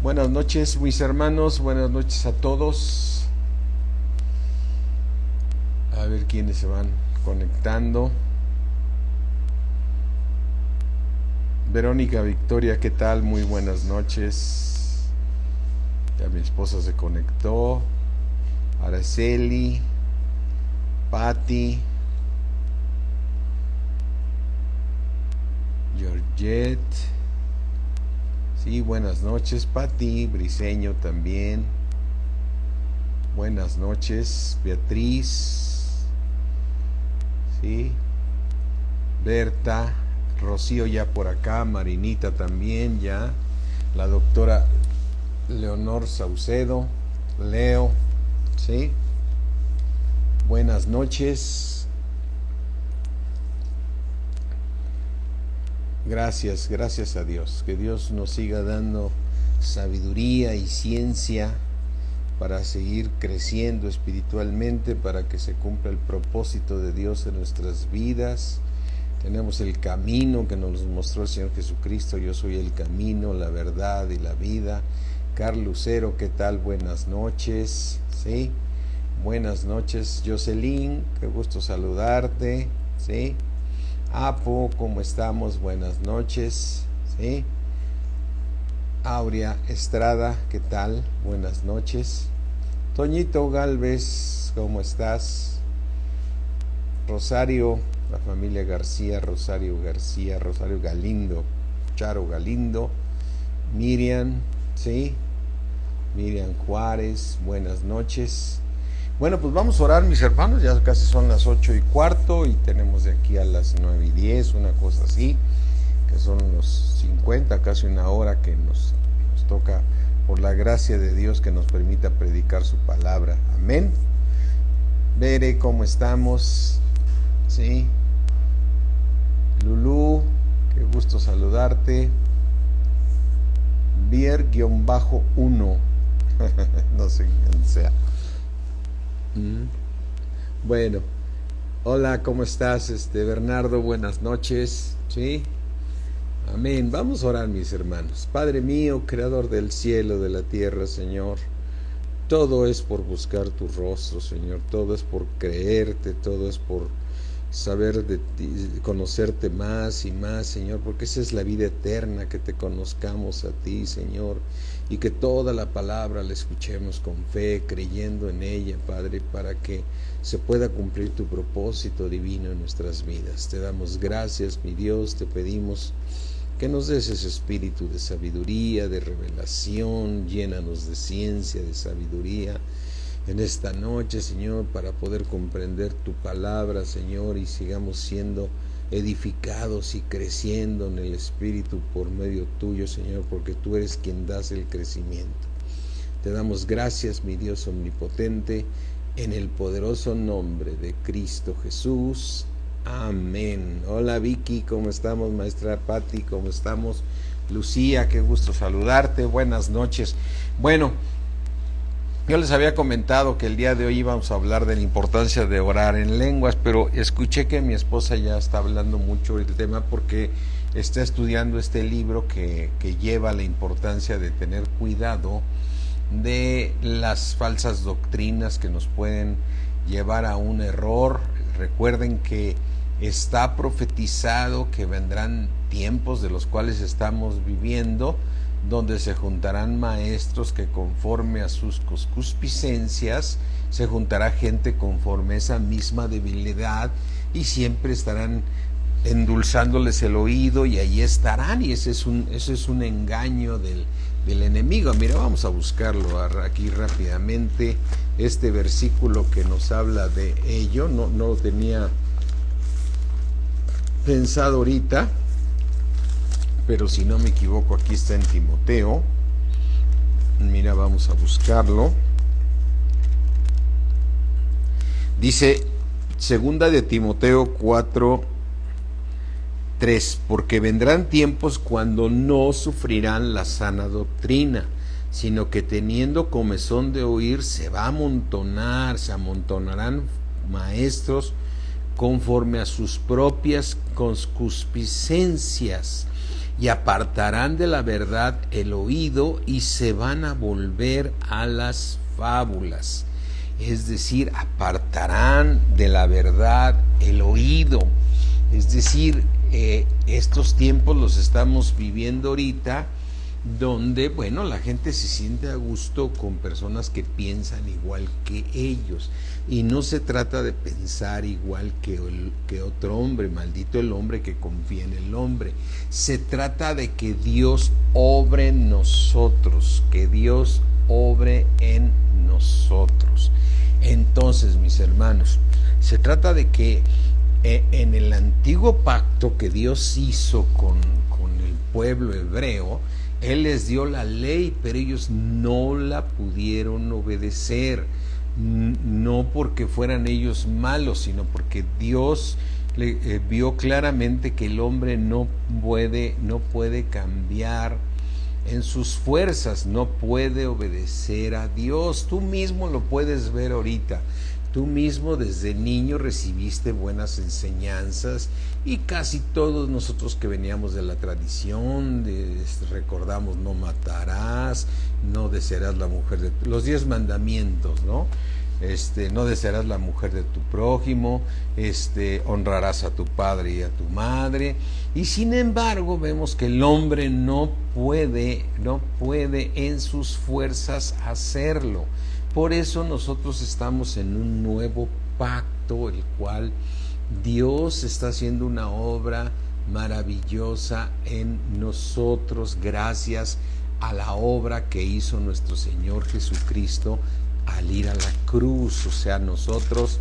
Buenas noches, mis hermanos, buenas noches a todos. A ver quiénes se van conectando. Verónica Victoria, ¿qué tal? Muy buenas noches. Ya mi esposa se conectó. Araceli, Patti, Georgette. Sí, buenas noches, Patti, Briseño también. Buenas noches, Beatriz. Sí, Berta, Rocío ya por acá, Marinita también ya. La doctora Leonor Saucedo, Leo, sí. Buenas noches. Gracias a Dios. Que Dios nos siga dando sabiduría y ciencia para seguir creciendo espiritualmente, para que se cumpla el propósito de Dios en nuestras vidas. Tenemos el camino que nos mostró el Señor Jesucristo. Yo soy el camino, la verdad y la vida. Carl Lucero, ¿qué tal? Buenas noches. ¿Sí? Buenas noches, Jocelyn, qué gusto saludarte. ¿Sí? Apo, ¿cómo estamos? Buenas noches. ¿Sí? Aurea Estrada, ¿qué tal? Buenas noches. Toñito Galvez, ¿cómo estás? Rosario, la familia García, Rosario Galindo, Charo Galindo, Miriam, ¿sí? Miriam Juárez, buenas noches. Bueno, pues vamos a orar, mis hermanos, ya casi son las 8:15 y tenemos de aquí a las 9:10, una cosa así, que son unos 50, casi una hora que nos toca, por la gracia de Dios, que nos permita predicar su palabra. Amén. Bere, ¿cómo estamos? Sí. Lulú, qué gusto saludarte. Bier-1, no sé quién sea. Bueno, hola, ¿cómo estás, Bernardo? Buenas noches, ¿sí? Amén. Vamos a orar, mis hermanos. Padre mío, creador del cielo, de la tierra, Señor, todo es por buscar tu rostro, Señor, todo es por creerte, todo es por saber de ti, conocerte más y más, Señor, porque esa es la vida eterna, que te conozcamos a ti, Señor, y que toda la palabra la escuchemos con fe, creyendo en ella, Padre, para que se pueda cumplir tu propósito divino en nuestras vidas. Te damos gracias, mi Dios, te pedimos que nos des ese espíritu de sabiduría, de revelación, llénanos de ciencia, de sabiduría en esta noche, Señor, para poder comprender tu palabra, Señor, y sigamos siendo edificados y creciendo en el Espíritu por medio tuyo, Señor, porque tú eres quien das el crecimiento. Te damos gracias, mi Dios omnipotente, en el poderoso nombre de Cristo Jesús. Amén. Hola Vicky, ¿cómo estamos? Maestra Patti, ¿cómo estamos? Lucía, qué gusto saludarte. Buenas noches. Bueno, yo les había comentado que el día de hoy íbamos a hablar de la importancia de orar en lenguas, pero escuché que mi esposa ya está hablando mucho del tema porque está estudiando este libro que lleva la importancia de tener cuidado de las falsas doctrinas que nos pueden llevar a un error. Recuerden que está profetizado que vendrán tiempos de los cuales estamos viviendo, donde se juntarán maestros que conforme a sus concupiscencias, se juntará gente conforme a esa misma debilidad y siempre estarán endulzándoles el oído y ahí estarán, y ese es un engaño del enemigo. Mira, vamos a buscarlo aquí rápidamente, este versículo que nos habla de ello. No lo tenía pensado ahorita, pero si no me equivoco aquí está en Timoteo. Mira, vamos a buscarlo. Dice segunda de Timoteo 4:3, porque vendrán tiempos cuando no sufrirán la sana doctrina, sino que teniendo comezón de oír se amontonarán maestros conforme a sus propias concupiscencias, y apartarán de la verdad el oído y se van a volver a las fábulas. Es decir, apartarán de la verdad el oído. Es decir, estos tiempos los estamos viviendo ahorita, donde, bueno, la gente se siente a gusto con personas que piensan igual que ellos. Y no se trata de pensar igual que otro hombre, maldito el hombre que confía en el hombre. Se trata de que Dios obre en nosotros, que Dios obre en nosotros. Entonces, mis hermanos, se trata de que en el antiguo pacto que Dios hizo con el pueblo hebreo, Él les dio la ley, pero ellos no la pudieron obedecer. No porque fueran ellos malos, sino porque Dios vio claramente que el hombre no puede cambiar en sus fuerzas, no puede obedecer a Dios. Tú mismo lo puedes ver ahorita. Tú mismo desde niño recibiste buenas enseñanzas, y casi todos nosotros que veníamos de la tradición, recordamos: no matarás, no desearás la mujer de los 10 mandamientos, ¿no? No desearás la mujer de tu prójimo, honrarás a tu padre y a tu madre. Y sin embargo vemos que el hombre no puede en sus fuerzas hacerlo. Por eso nosotros estamos en un nuevo pacto, el cual Dios está haciendo una obra maravillosa en nosotros, gracias a la obra que hizo nuestro Señor Jesucristo al ir a la cruz. O sea, nosotros,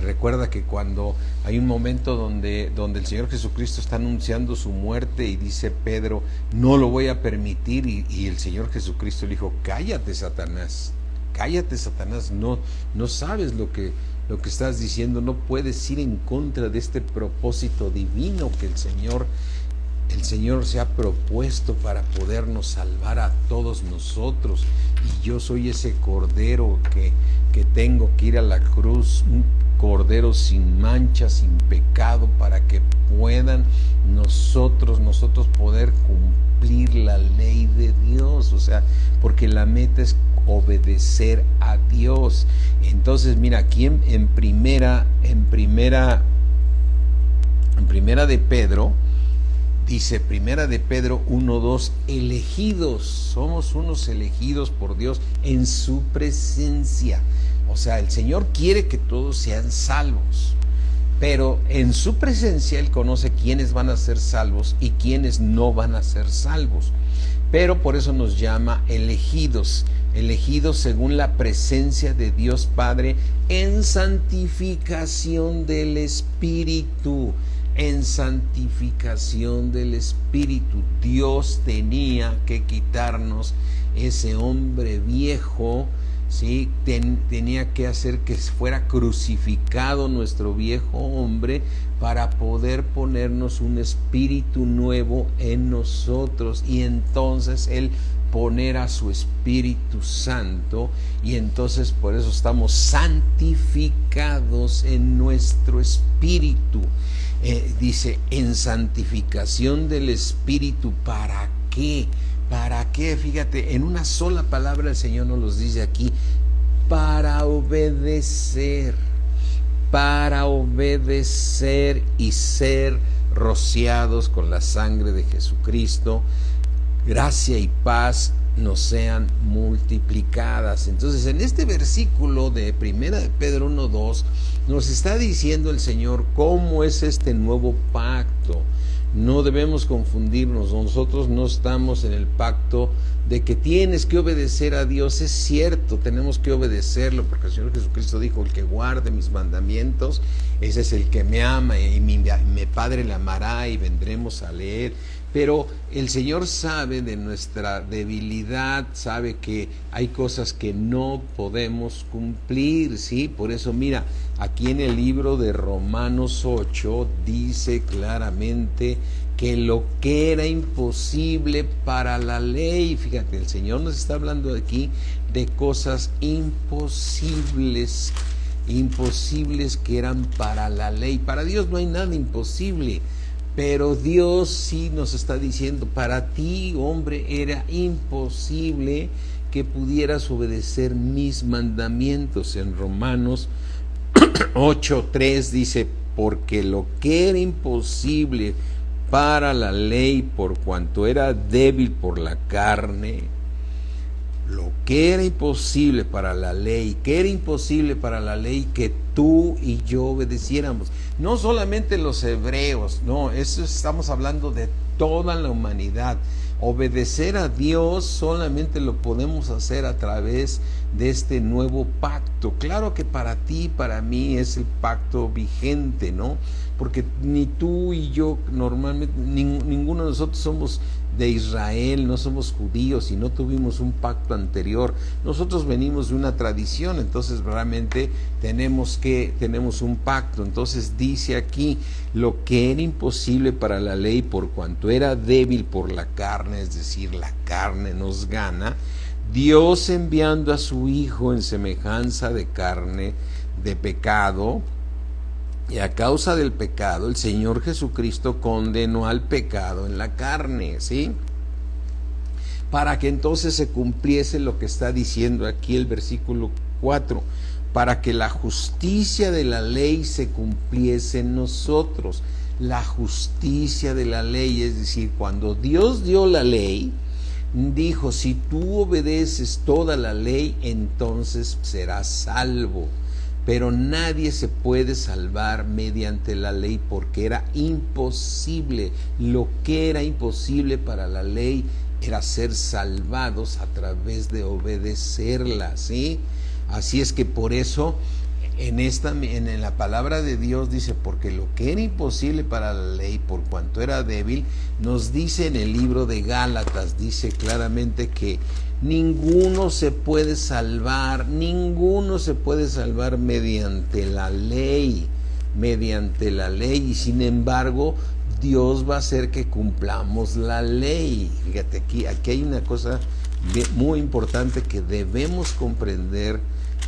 recuerda que cuando hay un momento donde el Señor Jesucristo está anunciando su muerte y dice Pedro: no lo voy a permitir, y el Señor Jesucristo le dijo: cállate, Satanás, no sabes lo que estás diciendo, no puedes ir en contra de este propósito divino que el Señor se ha propuesto para podernos salvar a todos nosotros. Y yo soy ese cordero que tengo que ir a la cruz, un cordero sin mancha, sin pecado, para que puedan nosotros poder cumplir la ley de Dios. O sea, porque la meta es obedecer a Dios. Entonces, mira, aquí en primera de Pedro, dice, primera de Pedro 1:2, elegidos, somos unos elegidos por Dios en su presencia. O sea, el Señor quiere que todos sean salvos, pero en su presencia Él conoce quiénes van a ser salvos y quiénes no van a ser salvos. Pero por eso nos llama elegidos según la presencia de Dios Padre en santificación del Espíritu. En santificación del Espíritu. Dios tenía que quitarnos ese hombre viejo, ¿sí? Tenía que hacer que fuera crucificado nuestro viejo hombre para poder ponernos un espíritu nuevo en nosotros, y entonces Él poner a su Espíritu Santo, y entonces por eso estamos santificados en nuestro espíritu. Dice, en santificación del Espíritu. ¿Para qué? ¿Para qué? Fíjate, en una sola palabra el Señor nos los dice aquí: para obedecer y ser rociados con la sangre de Jesucristo. Gracia y paz nos sean multiplicadas. Entonces, en este versículo de primera de Pedro 1:2 nos está diciendo el Señor cómo es este nuevo pacto. No debemos confundirnos. Nosotros no estamos en el pacto de que tienes que obedecer a Dios. Es cierto, tenemos que obedecerlo, porque el Señor Jesucristo dijo: el que guarde mis mandamientos, ese es el que me ama, y mi Padre le amará, y vendremos a leer. Pero el Señor sabe de nuestra debilidad, sabe que hay cosas que no podemos cumplir, ¿sí? Por eso, mira, aquí en el libro de Romanos 8 dice claramente que lo que era imposible para la ley, fíjate, el Señor nos está hablando aquí de cosas imposibles que eran para la ley. Para Dios no hay nada imposible. Pero Dios sí nos está diciendo, para ti, hombre, era imposible que pudieras obedecer mis mandamientos. En Romanos 8:3 dice, porque lo que era imposible para la ley por cuanto era débil por la carne, lo que era imposible para la ley, que era imposible para la ley que tú y yo obedeciéramos. No solamente los hebreos, no, eso estamos hablando de toda la humanidad. Obedecer a Dios solamente lo podemos hacer a través de este nuevo pacto. Claro que para ti y para mí es el pacto vigente, ¿no? Porque ni tú y yo normalmente, ninguno de nosotros somos de Israel, no somos judíos y no tuvimos un pacto anterior. Nosotros venimos de una tradición, entonces realmente tenemos un pacto. Entonces dice aquí, lo que era imposible para la ley por cuanto era débil por la carne, es decir, la carne nos gana, Dios enviando a su Hijo en semejanza de carne, de pecado, y a causa del pecado, el Señor Jesucristo condenó al pecado en la carne, ¿sí? Para que entonces se cumpliese lo que está diciendo aquí el versículo 4, para que la justicia de la ley se cumpliese en nosotros. La justicia de la ley, es decir, cuando Dios dio la ley, dijo, si tú obedeces toda la ley, entonces serás salvo. Pero nadie se puede salvar mediante la ley porque era imposible. Lo que era imposible para la ley era ser salvados a través de obedecerla, ¿sí? Así es que por eso en la palabra de Dios dice, porque lo que era imposible para la ley por cuanto era débil, nos dice en el libro de Gálatas, dice claramente que ninguno se puede salvar mediante la ley, y sin embargo Dios va a hacer que cumplamos la ley. Fíjate, aquí hay una cosa muy importante que debemos comprender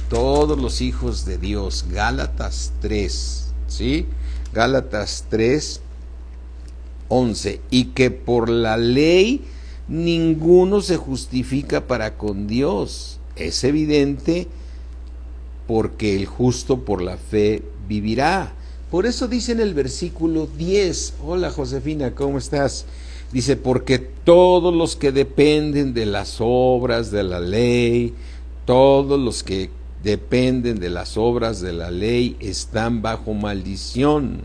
todos los hijos de Dios. Gálatas 3, ¿sí? Gálatas 3:11, y que por la ley ninguno se justifica para con Dios. Es evidente, porque el justo por la fe vivirá. Por eso dice en el versículo 10, hola Josefina, ¿cómo estás? Dice, porque todos los que dependen de las obras de la ley, todos los que dependen de las obras de la ley están bajo maldición.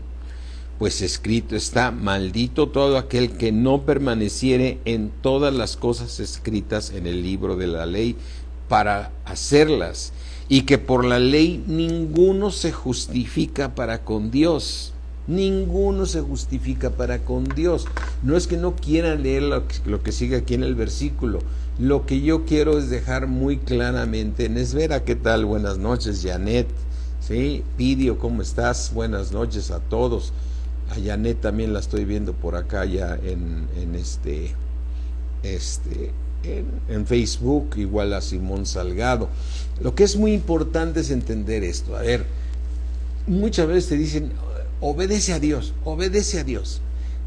Pues escrito está, maldito todo aquel que no permaneciere en todas las cosas escritas en el libro de la ley para hacerlas, y que por la ley ninguno se justifica para con Dios. Ninguno se justifica para con Dios. No es que no quieran leer lo que sigue aquí en el versículo. Lo que yo quiero es dejar muy claramente. Nesvera, ¿qué tal? Buenas noches. Janet, ¿sí? Pidio, ¿cómo estás? Buenas noches a todos. A Janet también la estoy viendo por acá ya en Facebook, igual a Simón Salgado. Lo que es muy importante es entender esto. A ver, muchas veces te dicen, obedece a Dios, obedece a Dios.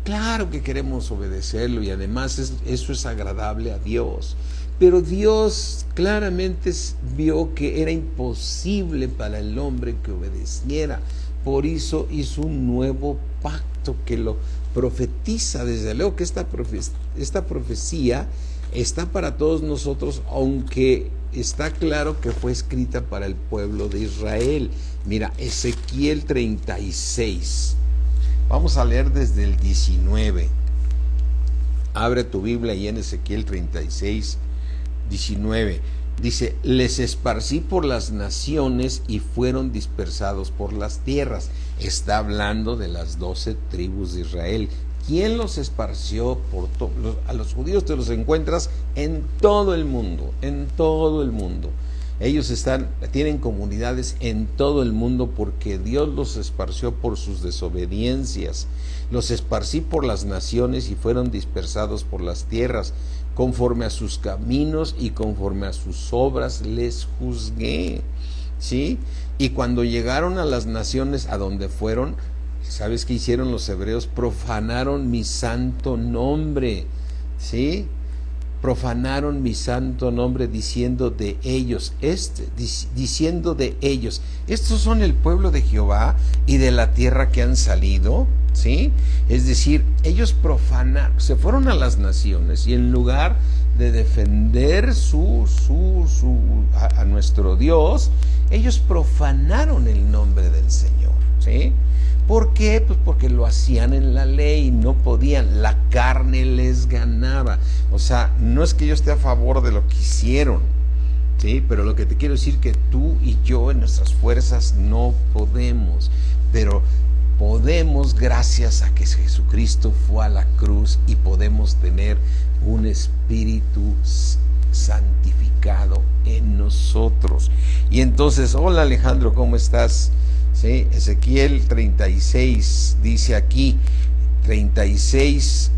Claro que queremos obedecerlo y además eso es agradable a Dios. Pero Dios claramente vio que era imposible para el hombre que obedeciera. Por eso hizo un nuevo pacto que lo profetiza. Desde luego que esta profecía está para todos nosotros, aunque está claro que fue escrita para el pueblo de Israel. Mira, Ezequiel 36. Vamos a leer desde el 19. Abre tu Biblia y en Ezequiel 36, 19. Dice, les esparcí por las naciones y fueron dispersados por las tierras. Está hablando de las 12 tribus de Israel. ¿Quién los esparció por a los judíos? Te los encuentras en todo el mundo, en todo el mundo. Ellos tienen comunidades en todo el mundo porque Dios los esparció por sus desobediencias. Los esparcí por las naciones y fueron dispersados por las tierras. Conforme a sus caminos y conforme a sus obras les juzgué. ¿Sí? Y cuando llegaron a las naciones a donde fueron, ¿Sabes qué hicieron los hebreos? Profanaron mi santo nombre, ¿sí? Profanaron mi santo nombre diciendo de ellos, estos son el pueblo de Jehová y de la tierra que han salido, ¿sí? Es decir, ellos profanaron, se fueron a las naciones y en lugar de defender a nuestro Dios, ellos profanaron el nombre del Señor, ¿sí? ¿Por qué? Pues porque lo hacían en la ley, no podían, la carne les ganaba. O sea, no es que yo esté a favor de lo que hicieron, ¿sí? Pero lo que te quiero decir que tú y yo en nuestras fuerzas no podemos, pero podemos gracias a que Jesucristo fue a la cruz y podemos tener un espíritu santificado en nosotros. Y entonces, hola Alejandro, ¿cómo estás? ¿Sí? Ezequiel 36 dice aquí, 36,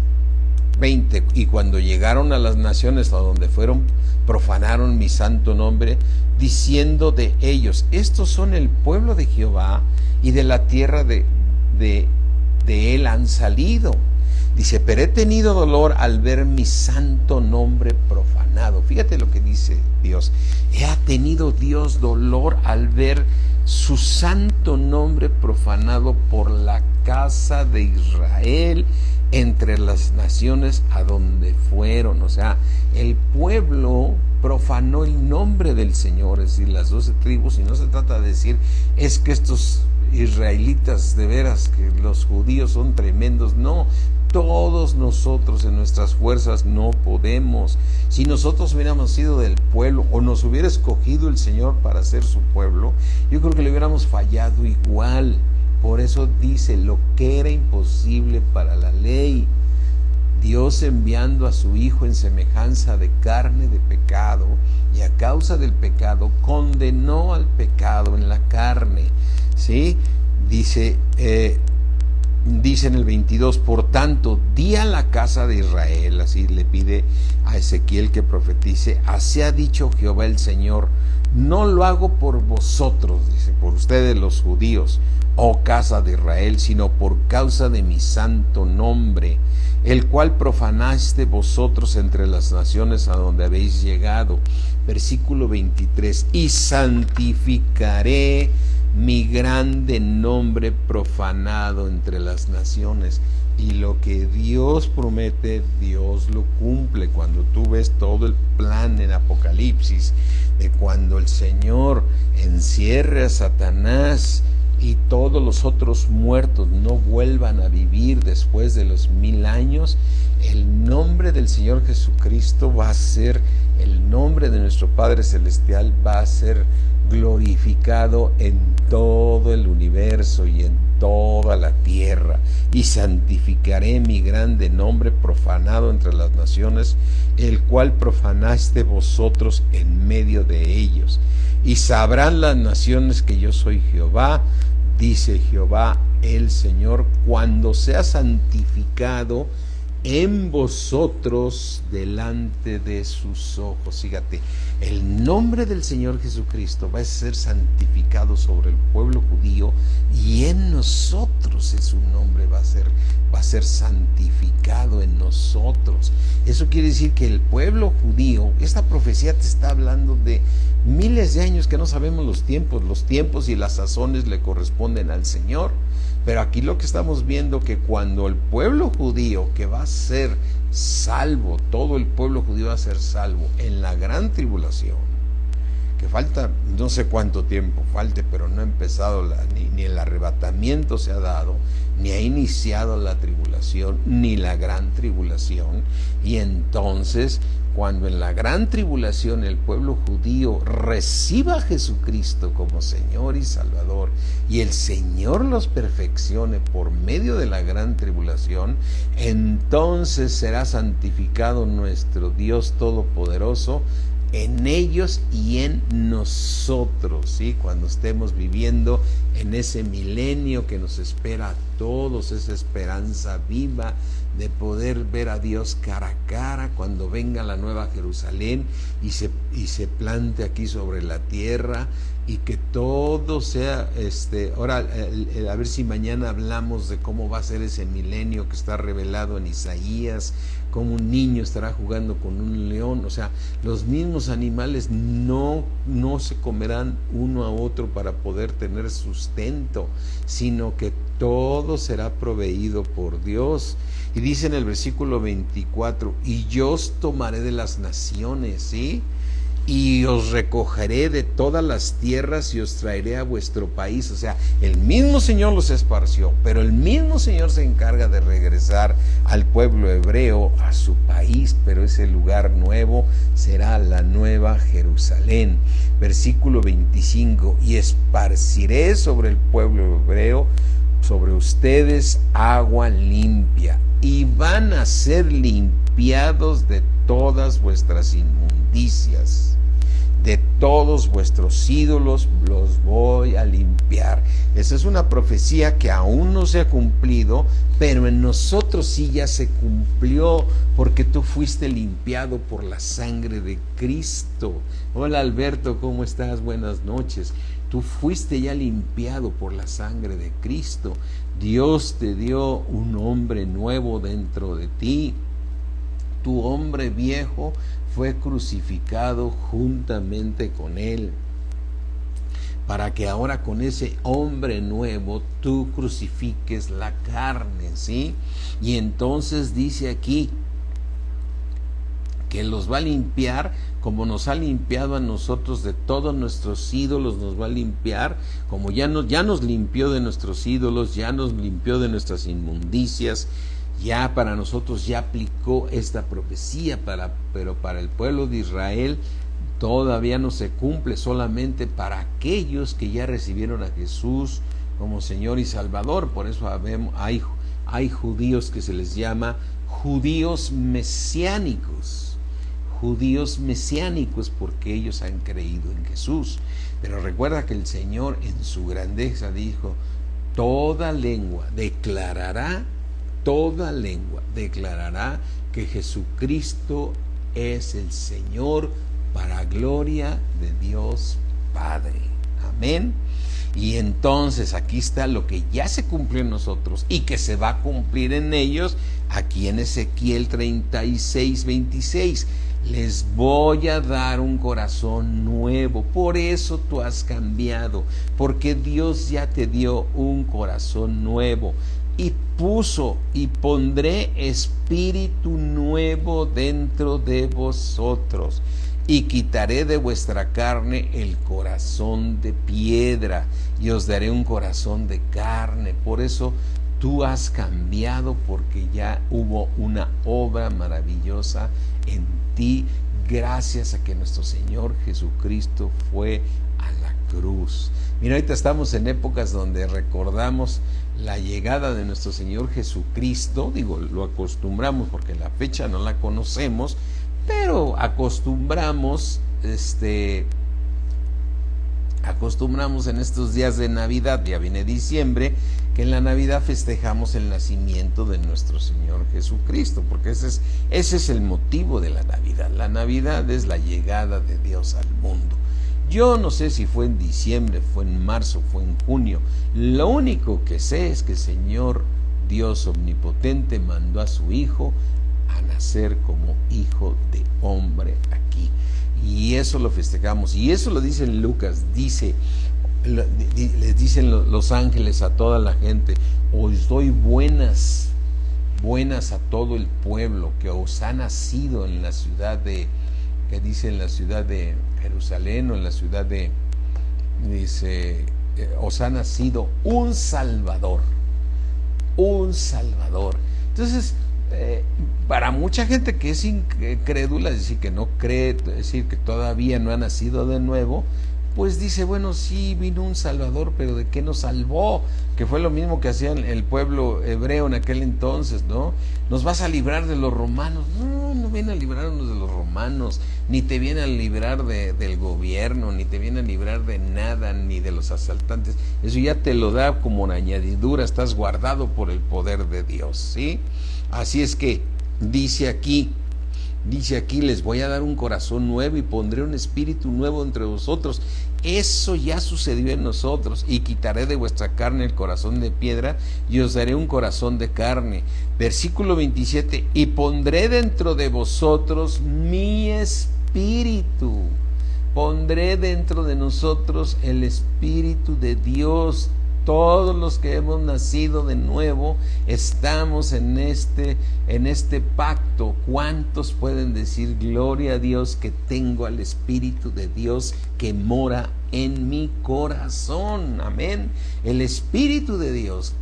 20, y cuando llegaron a las naciones a donde fueron, profanaron mi santo nombre, diciendo de ellos, estos son el pueblo de Jehová y de la tierra de él han salido. Dice, pero he tenido dolor al ver mi santo nombre profanado. Fíjate lo que dice Dios. Ha tenido Dios dolor al ver su santo nombre profanado por la casa de Israel entre las naciones a donde fueron. O sea, el pueblo profanó el nombre del Señor, es decir, las 12 tribus, y no se trata de decir, es que estos israelitas de veras, que los judíos son tremendos, no. Todos nosotros en nuestras fuerzas no podemos. Si nosotros hubiéramos sido del pueblo o nos hubiera escogido el Señor para ser su pueblo, yo creo que le hubiéramos fallado igual. Por eso dice, lo que era imposible para la ley, Dios enviando a su Hijo en semejanza de carne de pecado, y a causa del pecado condenó al pecado en la carne, ¿sí? Dice en el 22, por tanto, di a la casa de Israel, así le pide a Ezequiel que profetice, así ha dicho Jehová el Señor, no lo hago por vosotros, dice, por ustedes los judíos, oh casa de Israel, sino por causa de mi santo nombre, el cual profanaste vosotros entre las naciones a donde habéis llegado. Versículo 23, y santificaré mi grande nombre profanado entre las naciones. Y lo que Dios promete, Dios lo cumple. Cuando tú ves todo el plan en Apocalipsis, de cuando el Señor encierre a Satanás y todos los otros muertos no vuelvan a vivir después de los 1000 años, el nombre del Señor Jesucristo va a ser, el nombre de nuestro Padre Celestial va a ser glorificado en todo el universo y en toda la tierra, y santificaré mi grande nombre profanado entre las naciones, el cual profanaste vosotros en medio de ellos, y sabrán las naciones que yo soy Jehová, dice Jehová el Señor, cuando sea santificado en vosotros delante de sus ojos. Fíjate, el nombre del Señor Jesucristo va a ser santificado sobre el pueblo judío, y en nosotros su nombre va a ser santificado en nosotros. Eso quiere decir que el pueblo judío, esta profecía te está hablando de miles de años que no sabemos los tiempos y las sazones le corresponden al Señor. Pero aquí lo que estamos viendo, que cuando el pueblo judío, que va a ser salvo, todo el pueblo judío va a ser salvo en la gran tribulación, que falta no sé cuánto tiempo falte, pero no ha empezado, ni el arrebatamiento se ha dado, ni ha iniciado la tribulación, ni la gran tribulación. Y entonces, cuando en la gran tribulación el pueblo judío reciba a Jesucristo como Señor y Salvador, y el Señor los perfeccione por medio de la gran tribulación, entonces será santificado nuestro Dios Todopoderoso en ellos y en nosotros, ¿sí? Cuando estemos viviendo en ese milenio que nos espera a todos, esa esperanza viva de poder ver a Dios cara a cara, cuando venga la nueva Jerusalén y se plante aquí sobre la tierra, y que todo sea, ahora a ver si mañana hablamos de cómo va a ser ese milenio que está revelado en Isaías, cómo un niño estará jugando con un león. O sea, los mismos animales no se comerán uno a otro para poder tener sustento, sino que todo será proveído por Dios. Y dice en el versículo 24, y yo os tomaré de las naciones, ¿sí?, y os recogeré de todas las tierras y os traeré a vuestro país. O sea, el mismo Señor los esparció, pero el mismo Señor se encarga de regresar al pueblo hebreo a su país, pero ese lugar nuevo será la nueva Jerusalén. Versículo 25, y esparciré sobre el pueblo hebreo, sobre ustedes, agua limpia, y van a ser limpiados de todas vuestras inmundicias. De todos vuestros ídolos los voy a limpiar. Esa es una profecía que aún no se ha cumplido, pero en nosotros sí ya se cumplió, porque tú fuiste limpiado por la sangre de Cristo. Hola Alberto, ¿cómo estás? Buenas noches. Tú fuiste ya limpiado por la sangre de Cristo. Dios te dio un hombre nuevo dentro de ti. Tu hombre viejo fue crucificado juntamente con él, para que ahora con ese hombre nuevo tú crucifiques la carne, ¿sí? Y entonces dice aquí que los va a limpiar como nos ha limpiado a nosotros de todos nuestros ídolos. Nos va a limpiar como ya nos limpió de nuestros ídolos, ya nos limpió de nuestras inmundicias. Ya para nosotros ya aplicó esta profecía, pero para el pueblo de Israel todavía no se cumple, solamente para aquellos que ya recibieron a Jesús como Señor y Salvador. Por eso hay judíos que se les llama judíos mesiánicos, porque ellos han creído en Jesús. Pero recuerda que el Señor en su grandeza dijo, toda lengua declarará que Jesucristo es el Señor, para gloria de Dios Padre. Amén. Y entonces aquí está lo que ya se cumplió en nosotros y que se va a cumplir en ellos, aquí en Ezequiel 36:26. Les voy a dar un corazón nuevo. Por eso tú has cambiado, porque Dios ya te dio un corazón nuevo. Y pondré espíritu nuevo dentro de vosotros, y quitaré de vuestra carne el corazón de piedra, y os daré un corazón de carne. Por eso tú has cambiado, porque ya hubo una obra maravillosa en ti, gracias a que nuestro Señor Jesucristo fue a la cruz. Mira, ahorita estamos en épocas donde recordamos la llegada de nuestro Señor Jesucristo. Digo, lo acostumbramos porque la fecha no la conocemos, pero acostumbramos en estos días de Navidad, ya viene diciembre, que en la Navidad festejamos el nacimiento de nuestro Señor Jesucristo, porque ese es el motivo de la Navidad. La Navidad es la llegada de Dios al mundo. Yo no sé si fue en diciembre, fue en marzo, fue en junio. Lo único que sé es que el Señor Dios omnipotente mandó a su Hijo a nacer como hijo de hombre aquí. Y eso lo festejamos. Y eso lo dice Lucas. Les dicen los ángeles a toda la gente: os doy buenas a todo el pueblo que os ha nacido en la ciudad de, que dice en la ciudad de Jerusalén, o en la ciudad de, dice, os ha nacido un Salvador. Entonces, para mucha gente que es incrédula, es decir, que no cree, es decir, que todavía no ha nacido de nuevo, pues dice, bueno, sí vino un Salvador, pero ¿de qué nos salvó? Que fue lo mismo que hacían el pueblo hebreo en aquel entonces, ¿no? Nos vas a librar de los romanos. No viene a librarnos de los romanos, ni te viene a librar del gobierno, ni te viene a librar de nada, ni de los asaltantes. Eso ya te lo da como una añadidura, estás guardado por el poder de Dios, ¿sí? Así es que dice aquí Dice aquí, les voy a dar un corazón nuevo y pondré un espíritu nuevo entre vosotros. Eso ya sucedió en nosotros. Y quitaré de vuestra carne el corazón de piedra y os daré un corazón de carne. Versículo 27, y pondré dentro de vosotros mi espíritu. Pondré dentro de nosotros el espíritu de Dios. Todos los que hemos nacido de nuevo estamos en este pacto. ¿Cuántos pueden decir gloria a Dios que tengo al Espíritu de Dios que mora en mi corazón? Amén. El Espíritu de Dios,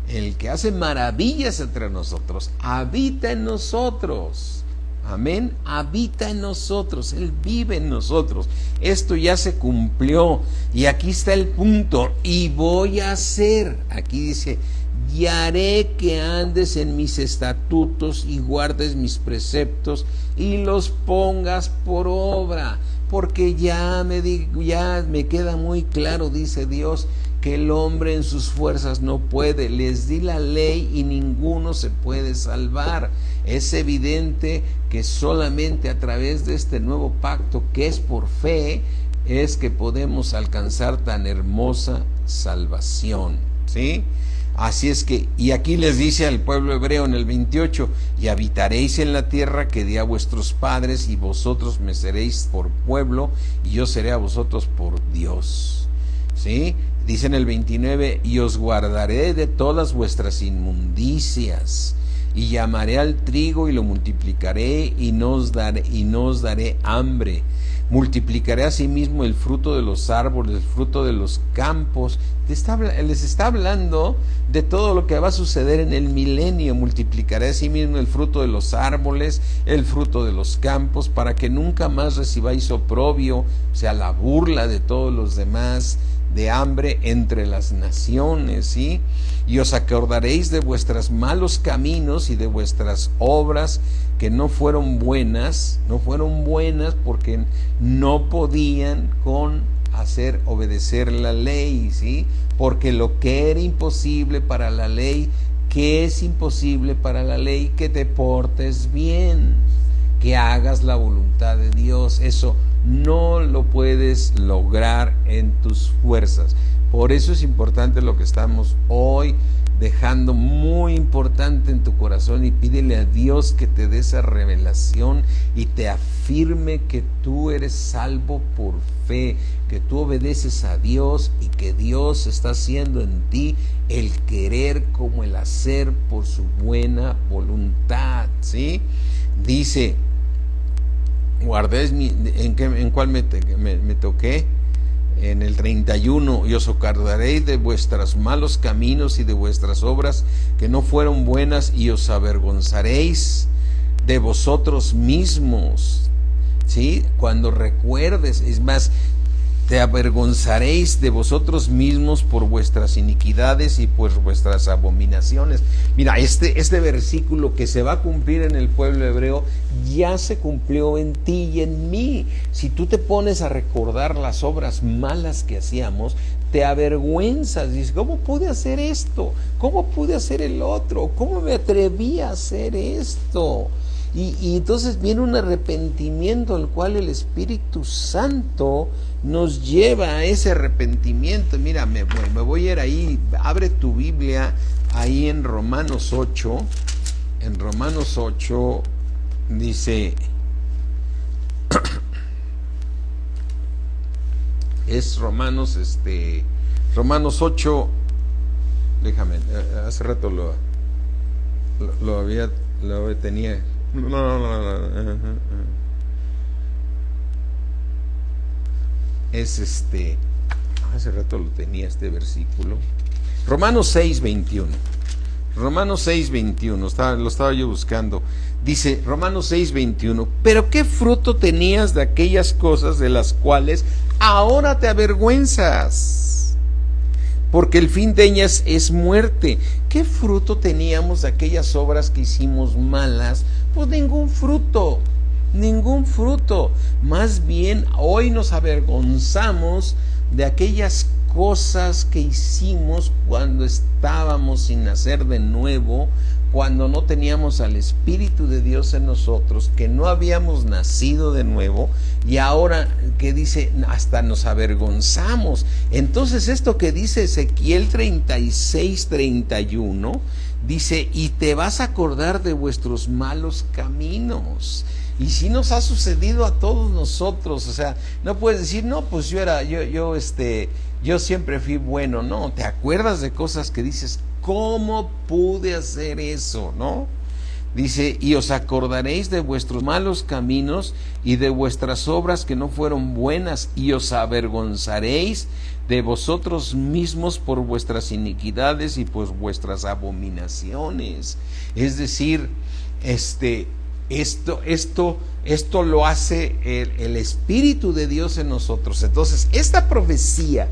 el que hace maravillas entre nosotros, habita en nosotros. Amén, habita en nosotros, Él vive en nosotros. Esto ya se cumplió y aquí está el punto. Y voy a hacer, aquí dice, y haré que andes en mis estatutos y guardes mis preceptos y los pongas por obra. Porque ya me queda muy claro, dice Dios, que el hombre en sus fuerzas no puede. Les di la ley y ninguno se puede salvar. Es evidente que solamente a través de este nuevo pacto, que es por fe, es que podemos alcanzar tan hermosa salvación, ¿sí? Así es que, y aquí les dice al pueblo hebreo en el 28, y habitaréis en la tierra que di a vuestros padres, y vosotros me seréis por pueblo, y yo seré a vosotros por Dios, ¿sí? Dice en el 29, y os guardaré de todas vuestras inmundicias, y llamaré al trigo y lo multiplicaré, y no os daré hambre. Multiplicaré asimismo el fruto de los árboles, el fruto de los campos. Les está hablando de todo lo que va a suceder en el milenio. Multiplicaré asimismo el fruto de los árboles, el fruto de los campos, para que nunca más recibáis oprobio, o sea, la burla de todos los demás, de hambre entre las naciones, ¿sí? Y os acordaréis de vuestros malos caminos y de vuestras obras que no fueron buenas porque no podían hacer obedecer la ley, ¿sí? Porque lo que era imposible para la ley, ¿qué es imposible para la ley? Que te portes bien, que hagas la voluntad de Dios. Eso no lo puedes lograr en tus fuerzas. Por eso es importante lo que estamos hoy dejando muy importante en tu corazón, y pídele a Dios que te dé esa revelación y te afirme que tú eres salvo por fe, que tú obedeces a Dios y que Dios está haciendo en ti el querer como el hacer por su buena voluntad, ¿sí? Dice, ¿en cuál me toqué? En el 31, y os acordaréis de vuestros malos caminos y de vuestras obras que no fueron buenas, y os avergonzaréis de vosotros mismos, ¿sí? Cuando recuerdes, es más, te avergonzaréis de vosotros mismos por vuestras iniquidades y por vuestras abominaciones. Mira, este versículo que se va a cumplir en el pueblo hebreo ya se cumplió en ti y en mí. Si tú te pones a recordar las obras malas que hacíamos, te avergüenzas. Dices, ¿cómo pude hacer esto? ¿Cómo pude hacer el otro? ¿Cómo me atreví a hacer esto? Y entonces viene un arrepentimiento al cual el Espíritu Santo nos lleva a ese arrepentimiento. Mira, me voy a ir ahí, abre tu Biblia ahí en Romanos 8. En Romanos 8 dice, es Romanos 8, déjame, hace rato lo tenía. Es hace rato lo tenía este versículo. Romanos 6:21. Romanos 6:21, lo estaba yo buscando. Dice Romanos 6:21, pero ¿qué fruto tenías de aquellas cosas de las cuales ahora te avergüenzas? Porque el fin de ellas es muerte. ¿Qué fruto teníamos de aquellas obras que hicimos malas? Pues ningún fruto. Más bien hoy nos avergonzamos de aquellas cosas que hicimos cuando estábamos sin nacer de nuevo, cuando no teníamos al Espíritu de Dios en nosotros, que no habíamos nacido de nuevo, y ahora que dice, hasta nos avergonzamos. Entonces esto que dice Ezequiel 36:31, dice, y te vas a acordar de vuestros malos caminos. Y si nos ha sucedido a todos nosotros, o sea, no puedes decir, no, pues yo siempre fui bueno. No, te acuerdas de cosas que dices, ¿cómo pude hacer eso? ¿No? Dice, y os acordaréis de vuestros malos caminos y de vuestras obras que no fueron buenas, y os avergonzaréis de vosotros mismos por vuestras iniquidades y por vuestras abominaciones. Es decir, esto lo hace el Espíritu de Dios en nosotros. Entonces, esta profecía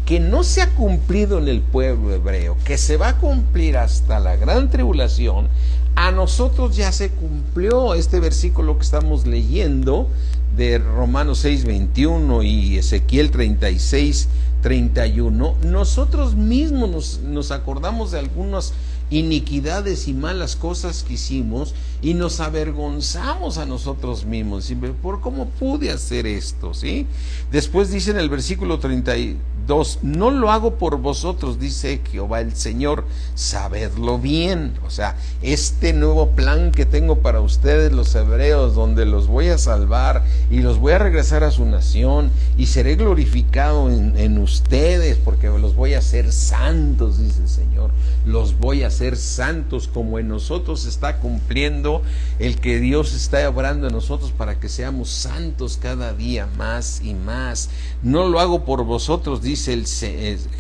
que no se ha cumplido en el pueblo hebreo, que se va a cumplir hasta la gran tribulación, a nosotros ya se cumplió. Este versículo que estamos leyendo de Romanos 6:21 y Ezequiel 36:31, nosotros mismos nos acordamos de algunas iniquidades y malas cosas que hicimos y nos avergonzamos a nosotros mismos. ¿Por cómo pude hacer esto? ¿Sí? Después dice en el versículo 32, no lo hago por vosotros, dice Jehová el Señor, sabedlo bien. O sea, este nuevo plan que tengo para ustedes los hebreos, donde los voy a salvar y los voy a regresar a su nación y seré glorificado en ustedes, porque los voy a hacer santos, dice el Señor. Los voy a hacer santos, como en nosotros se está cumpliendo el que Dios está obrando en nosotros para que seamos santos cada día más y más. No lo hago por vosotros, dice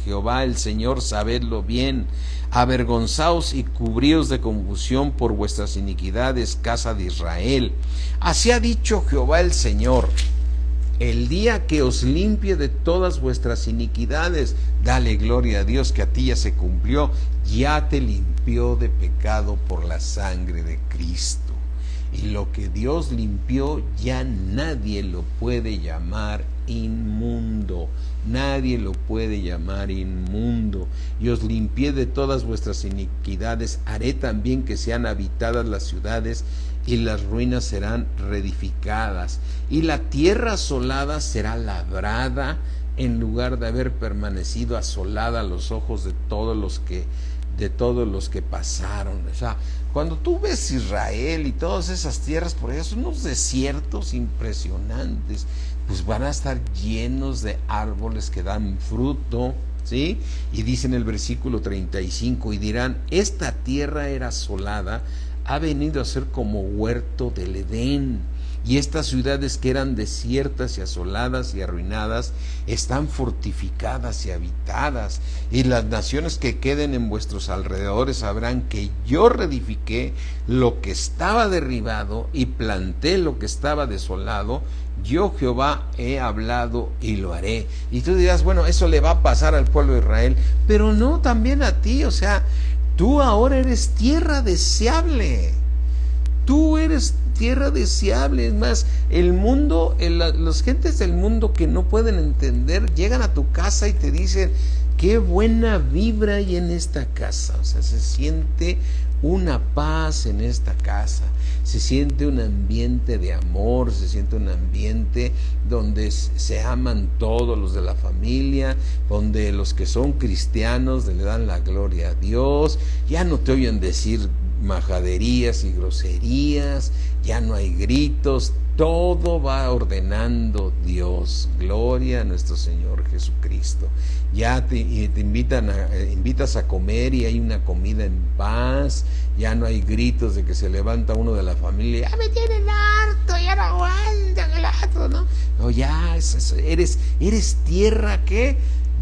Jehová el Señor, sabedlo bien. Avergonzaos y cubríos de confusión por vuestras iniquidades, casa de Israel. Así ha dicho Jehová el Señor: el día que os limpie de todas vuestras iniquidades, dale gloria a Dios, que a ti ya se cumplió, ya te limpió de pecado por la sangre de Cristo. Y lo que Dios limpió ya nadie lo puede llamar inmundo. Nadie lo puede llamar inmundo. Y os limpié de todas vuestras iniquidades. Haré también que sean habitadas las ciudades y las ruinas serán reedificadas. Y la tierra asolada será labrada en lugar de haber permanecido asolada a los ojos de todos los que pasaron. O sea, cuando tú ves Israel y todas esas tierras por allá, son unos desiertos impresionantes, pues van a estar llenos de árboles que dan fruto, ¿sí? Y dice en el versículo 35, y dirán, esta tierra era asolada, ha venido a ser como huerto del Edén. Y estas ciudades que eran desiertas y asoladas y arruinadas están fortificadas y habitadas. Y las naciones que queden en vuestros alrededores sabrán que yo reedifiqué lo que estaba derribado y planté lo que estaba desolado. Yo Jehová he hablado y lo haré. Y tú dirás, bueno, eso le va a pasar al pueblo de Israel, pero no, también a ti. O sea, tú ahora eres tierra deseable. Tú eres tierra deseable. Es más, el mundo, las gentes del mundo que no pueden entender, llegan a tu casa y te dicen, qué buena vibra hay en esta casa. O sea, se siente una paz en esta casa, se siente un ambiente de amor, se siente un ambiente donde se aman todos los de la familia, donde los que son cristianos le dan la gloria a Dios. Ya no te oyen decir majaderías y groserías, ya no hay gritos, todo va ordenando Dios. Gloria a nuestro Señor Jesucristo. Ya te invitas a comer y hay una comida en paz, ya no hay gritos de que se levanta uno de la familia, ya me tienen harto, ya no aguanto el harto, ¿no? No, ya eres tierra que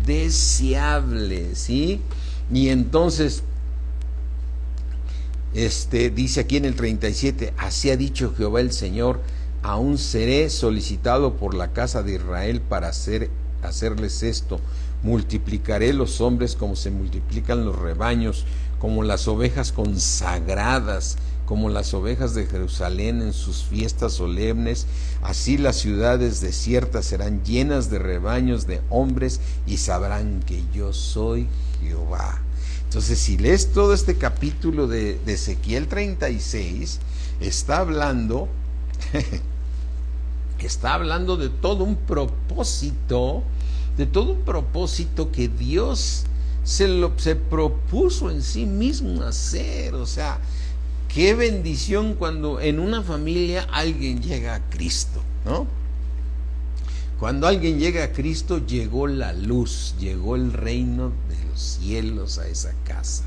deseable, ¿sí? Y entonces dice aquí en el 37, así ha dicho Jehová el Señor, aún seré solicitado por la casa de Israel para hacerles esto. Multiplicaré los hombres como se multiplican los rebaños, como las ovejas consagradas, como las ovejas de Jerusalén en sus fiestas solemnes. Así las ciudades desiertas serán llenas de rebaños de hombres y sabrán que yo soy Jehová. Entonces, si lees todo este capítulo de Ezequiel 36, está hablando de todo un propósito, que Dios se propuso en sí mismo hacer. O sea, qué bendición cuando en una familia alguien llega a Cristo, ¿no? Cuando alguien llega a Cristo, llegó la luz, llegó el reino de los cielos a esa casa.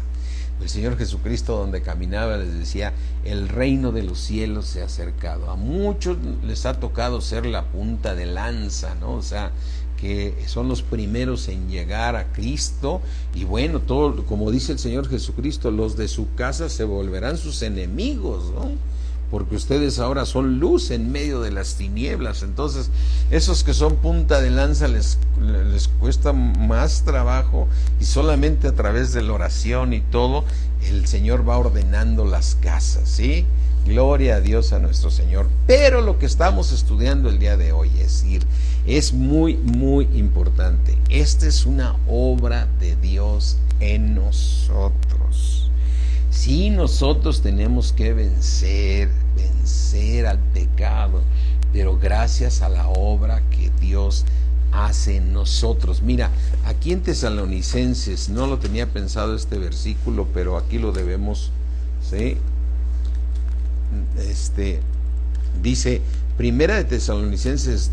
El Señor Jesucristo, donde caminaba, les decía: el reino de los cielos se ha acercado. A muchos les ha tocado ser la punta de lanza, ¿no? O sea, que son los primeros en llegar a Cristo, y bueno, todo, como dice el Señor Jesucristo, los de su casa se volverán sus enemigos, ¿no? Porque ustedes ahora son luz en medio de las tinieblas. Entonces, esos que son punta de lanza les cuesta más trabajo, y solamente a través de la oración y todo, el Señor va ordenando las casas, ¿sí? Gloria a Dios, a nuestro Señor. Pero lo que estamos estudiando el día de hoy, es muy, muy importante. Esta es una obra de Dios en nosotros. Sí, nosotros tenemos que vencer al pecado, pero gracias a la obra que Dios hace en nosotros. Mira, aquí en Tesalonicenses, no lo tenía pensado este versículo, pero aquí lo debemos, ¿sí? Dice, Primera de Tesalonicenses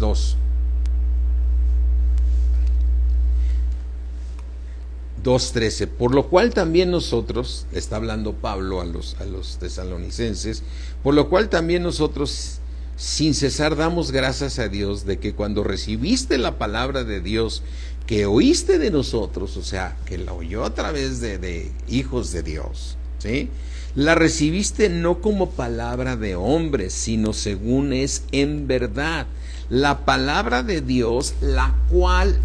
2:13, por lo cual también nosotros, está hablando Pablo a los tesalonicenses, por lo cual también nosotros sin cesar damos gracias a Dios de que cuando recibiste la palabra de Dios que oíste de nosotros, o sea, que la oyó a través de hijos de Dios, ¿sí? La recibiste no como palabra de hombres, sino según es en verdad, la palabra de Dios, la cual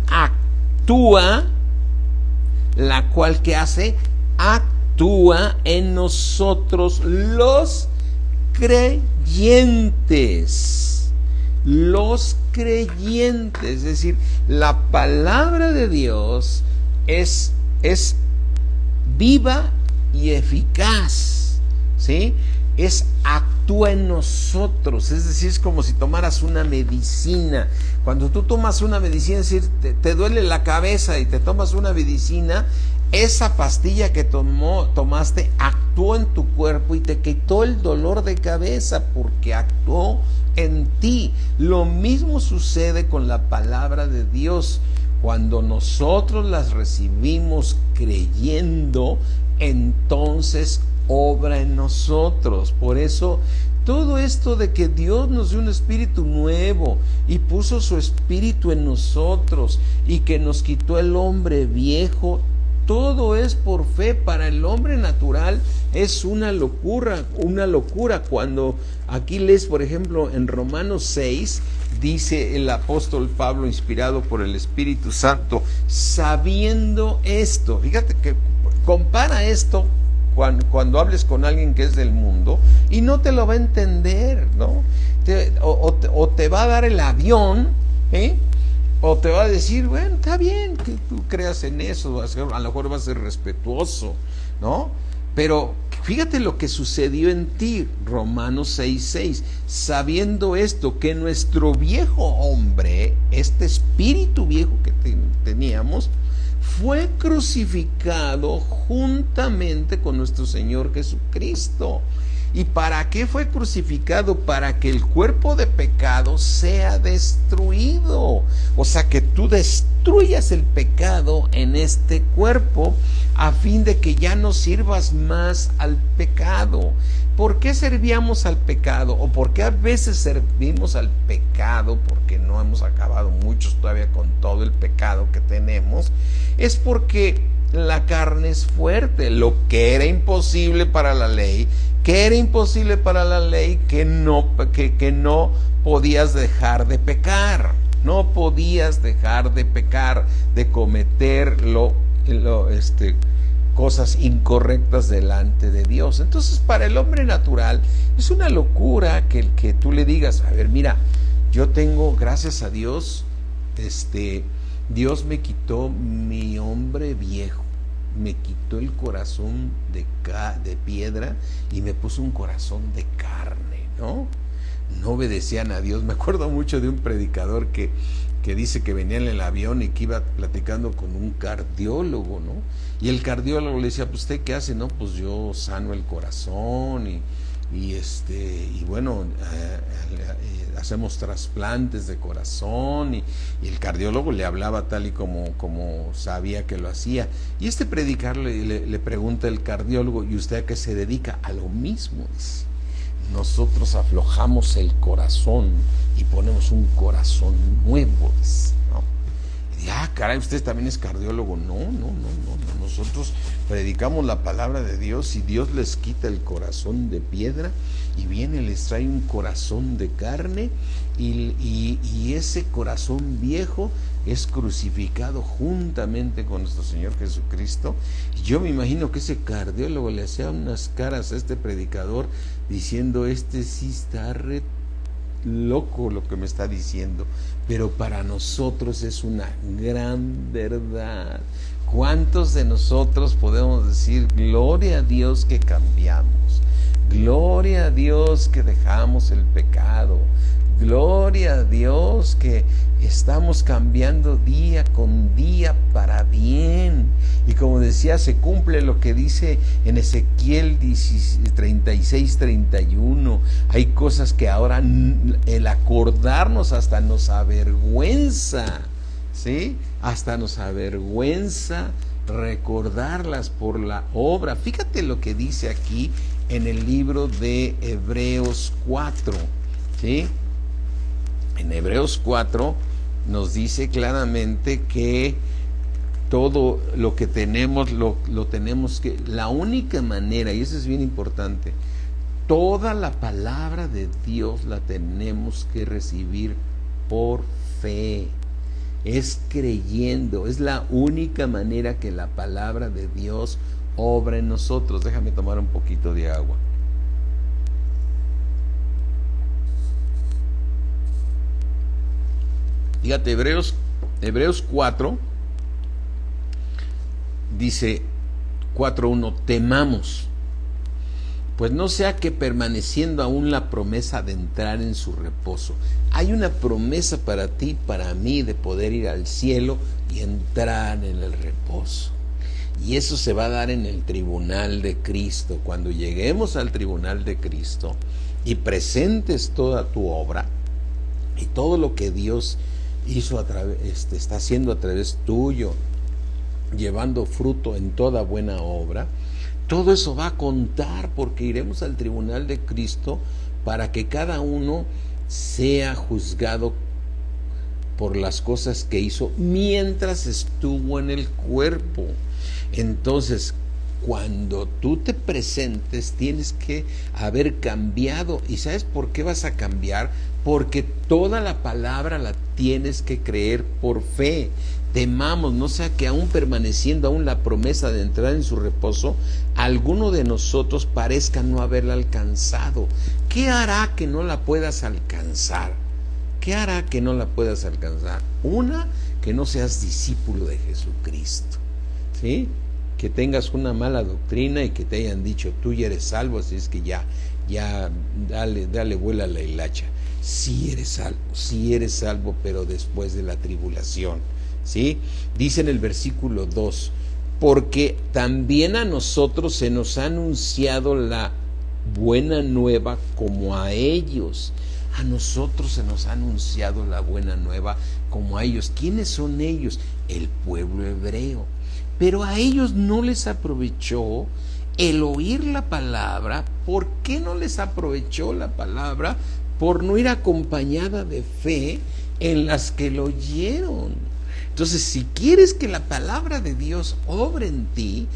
¿qué hace? Actúa en nosotros los creyentes. Los creyentes, es decir, la palabra de Dios es viva y eficaz, ¿sí? Actúa en nosotros, es decir, es como si tomaras una medicina. Cuando tú tomas una medicina, es decir, te duele la cabeza y te tomas una medicina, esa pastilla que tomaste actuó en tu cuerpo y te quitó el dolor de cabeza porque actuó en ti. Lo mismo sucede con la palabra de Dios. Cuando nosotros las recibimos creyendo, entonces obra en nosotros. Por eso todo esto de que Dios nos dio un espíritu nuevo y puso su espíritu en nosotros y que nos quitó el hombre viejo, todo es por fe. Para el hombre natural es una locura. Cuando aquí lees, por ejemplo, en Romanos 6, dice el apóstol Pablo, inspirado por el Espíritu Santo, sabiendo esto, fíjate que compara esto cuando hables con alguien que es del mundo y no te lo va a entender, ¿no? O te va a dar el avión, o te va a decir, bueno, está bien que tú creas en eso, a lo mejor va a ser respetuoso, ¿no? Pero fíjate lo que sucedió en ti, Romanos 6:6, sabiendo esto, que nuestro viejo hombre, este espíritu viejo que teníamos, fue crucificado juntamente con nuestro Señor Jesucristo. ¿Y para qué fue crucificado? Para que el cuerpo de pecado sea destruido. O sea, que tú destruyas el pecado en este cuerpo a fin de que ya no sirvas más al pecado. ¿Por qué servíamos al pecado? ¿O por qué a veces servimos al pecado? Porque no hemos acabado muchos todavía con todo el pecado que tenemos. Es porque la carne es fuerte. Lo que era imposible para la ley, que no podías dejar de pecar. No podías dejar de pecar, de cometer cosas incorrectas delante de Dios. Entonces, para el hombre natural es una locura que tú le digas, a ver, mira, yo tengo, gracias a Dios, Dios me quitó mi hombre viejo, me quitó el corazón de piedra y me puso un corazón de carne, ¿no? No obedecían a Dios. Me acuerdo mucho de un predicador que dice que venía en el avión y que iba platicando con un cardiólogo, ¿no? Y el cardiólogo le decía, pues, ¿usted qué hace? No, pues yo sano el corazón y bueno, hacemos trasplantes de corazón y el cardiólogo le hablaba tal y como sabía que lo hacía. Y este predicador le pregunta el cardiólogo, ¿y usted a qué se dedica? A lo mismo, dice. Nosotros aflojamos el corazón y ponemos un corazón nuevo, ¿no? Y dice, caray, usted también es cardiólogo. No, nosotros predicamos la palabra de Dios y Dios les quita el corazón de piedra y viene, les trae un corazón de carne y ese corazón viejo es crucificado juntamente con nuestro Señor Jesucristo. Y yo me imagino que ese cardiólogo le hacía unas caras a este predicador diciendo, sí está re loco lo que me está diciendo, pero para nosotros es una gran verdad. ¿Cuántos de nosotros podemos decir, gloria a Dios que cambiamos, gloria a Dios que dejamos el pecado, gloria a Dios que estamos cambiando día con día para bien? Y como decía, se cumple lo que dice en Ezequiel 36:31. Hay cosas que ahora el acordarnos hasta nos avergüenza, ¿sí? Hasta nos avergüenza recordarlas por la obra. Fíjate lo que dice aquí en el libro de Hebreos 4, ¿sí? En Hebreos 4 nos dice claramente que todo lo que tenemos, lo tenemos que, la única manera, y eso es bien importante, toda la palabra de Dios la tenemos que recibir por fe, es creyendo, es la única manera que la palabra de Dios obra en nosotros. Déjame tomar un poquito de agua. Fíjate, Hebreos 4 dice 4:1, temamos, pues no sea que permaneciendo aún la promesa de entrar en su reposo. Hay una promesa para ti, para mí, de poder ir al cielo y entrar en el reposo. Y eso se va a dar en el tribunal de Cristo. Cuando lleguemos al tribunal de Cristo y presentes toda tu obra y todo lo que Dios hizo está haciendo a través tuyo, llevando fruto en toda buena obra, todo eso va a contar, porque iremos al tribunal de Cristo para que cada uno sea juzgado por las cosas que hizo mientras estuvo en el cuerpo. Entonces, cuando tú te presentes, tienes que haber cambiado. ¿Y sabes por qué vas a cambiar? Porque toda la palabra la tienes que creer por fe. Temamos, no sea que aún permaneciendo aún la promesa de entrar en su reposo, alguno de nosotros parezca no haberla alcanzado. ¿Qué hará que no la puedas alcanzar? ¿Qué hará que no la puedas alcanzar? Una, que no seas discípulo de Jesucristo, ¿sí? Que tengas una mala doctrina y que te hayan dicho, tú ya eres salvo, así es que ya dale vuela la hilacha. Sí eres salvo, pero después de la tribulación, ¿sí? Dice en el versículo 2, porque también a nosotros se nos ha anunciado la buena nueva como a ellos. A nosotros se nos ha anunciado la buena nueva como a ellos. ¿Quiénes son ellos? El pueblo hebreo. Pero a ellos no les aprovechó el oír la palabra. ¿Por qué no les aprovechó la palabra? Por no ir acompañada de fe en las que lo oyeron. Entonces, si quieres que la palabra de Dios obre en ti,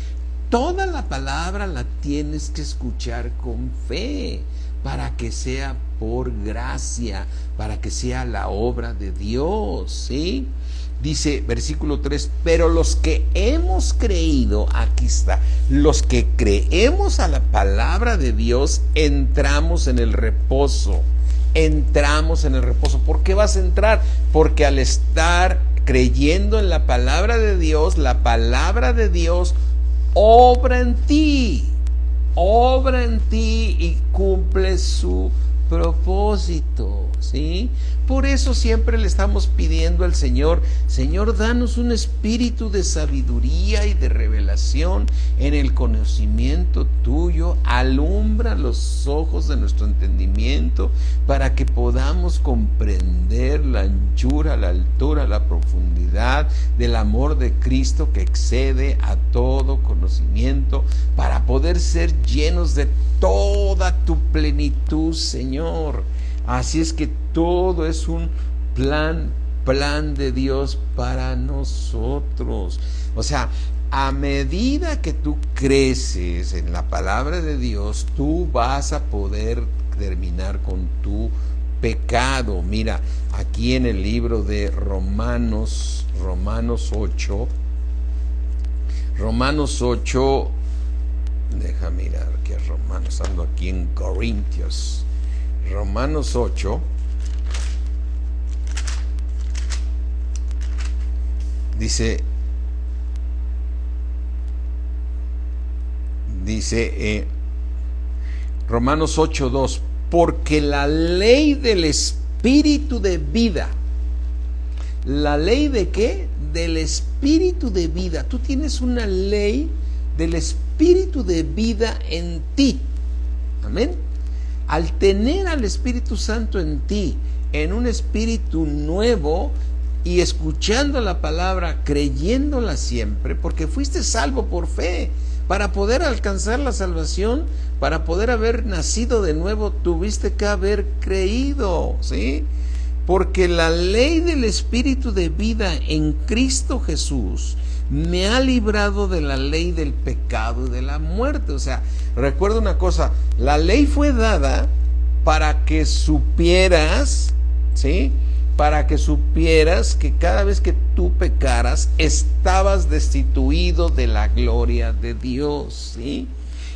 toda la palabra la tienes que escuchar con fe, para que sea por gracia, para que sea la obra de Dios, ¿sí? Dice versículo 3, pero los que hemos creído, aquí está, los que creemos a la palabra de Dios, entramos en el reposo. Entramos en el reposo. ¿Por qué vas a entrar? Porque al estar creyendo en la palabra de Dios obra en ti y cumple su propósito, ¿sí? Por eso siempre le estamos pidiendo al Señor, Señor, danos un espíritu de sabiduría y de revelación en el conocimiento tuyo, alumbra los ojos de nuestro entendimiento para que podamos comprender la anchura, la altura, la profundidad del amor de Cristo que excede a todo conocimiento, para poder ser llenos de toda tu plenitud, Señor. Así es que todo es un plan de Dios para nosotros. O sea, a medida que tú creces en la palabra de Dios, tú vas a poder terminar con tu pecado. Mira, aquí en el libro de Romanos 8, deja mirar que es Romanos, ando aquí en Corintios. Romanos 8 dice Romanos 8:2, porque la ley del espíritu de vida, ¿la ley de qué? Del espíritu de vida. Tú tienes una ley del espíritu de vida en ti. Amén. Al tener al Espíritu Santo en ti, en un espíritu nuevo, y escuchando la palabra, creyéndola siempre, porque fuiste salvo por fe. Para poder alcanzar la salvación, para poder haber nacido de nuevo, tuviste que haber creído, ¿sí? Porque la ley del espíritu de vida en Cristo Jesús me ha librado de la ley del pecado y de la muerte. O sea, recuerda una cosa, la ley fue dada para que supieras, ¿sí? Para que supieras que cada vez que tú pecaras, estabas destituido de la gloria de Dios, ¿sí?